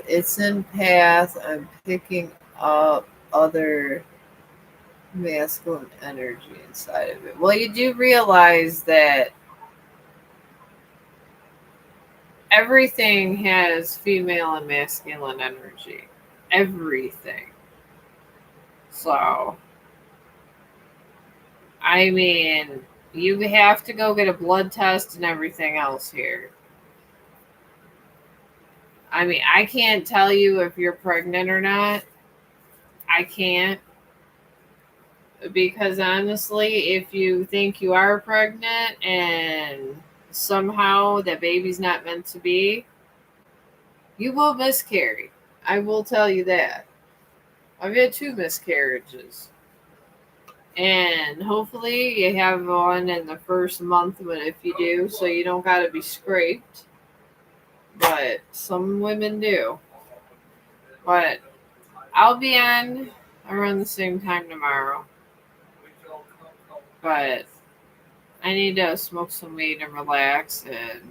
it's in path. I'm picking up other masculine energy inside of it. Well, you do realize that everything has female and masculine energy. Everything. So, I mean, you have to go get a blood test and everything else here. I mean, I can't tell you if you're pregnant or not. I can't. Because honestly, if you think you are pregnant and somehow that baby's not meant to be, you will miscarry. I will tell you that. I've had 2 miscarriages. And hopefully you have one in the first month, but if you do, so you don't got to be scraped. But some women do. But I'll be on around the same time tomorrow. But I need to smoke some weed and relax and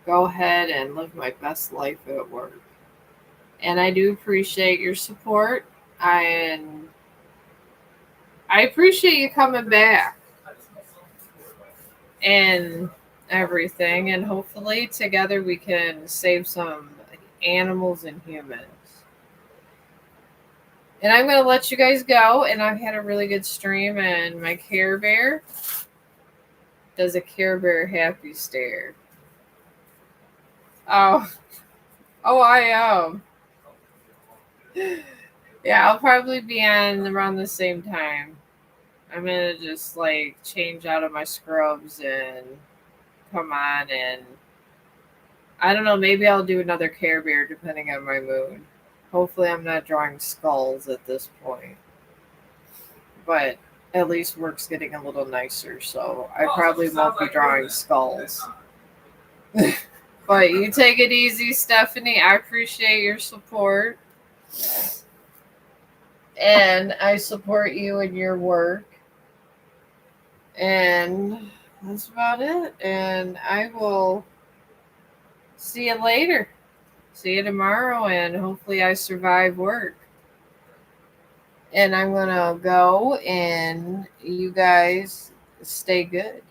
go ahead and live my best life at work. And I do appreciate your support. And I appreciate you coming back and everything. And hopefully together we can save some animals and humans. And I'm going to let you guys go. And I've had a really good stream. And my Care Bear does a Care Bear happy stare. Oh, I am. Yeah, I'll probably be on around the same time. I'm going to just change out of my scrubs and come on. And I don't know, maybe I'll do another Care Bear depending on my mood. Hopefully I'm not drawing skulls at this point. But at least work's getting a little nicer, so I probably won't be drawing skulls. But you take it easy, Stephanie. I appreciate your support. And I support you in your work. And that's about it. And I will see you later. See you tomorrow, and hopefully I survive work. And I'm going to go, and you guys stay good.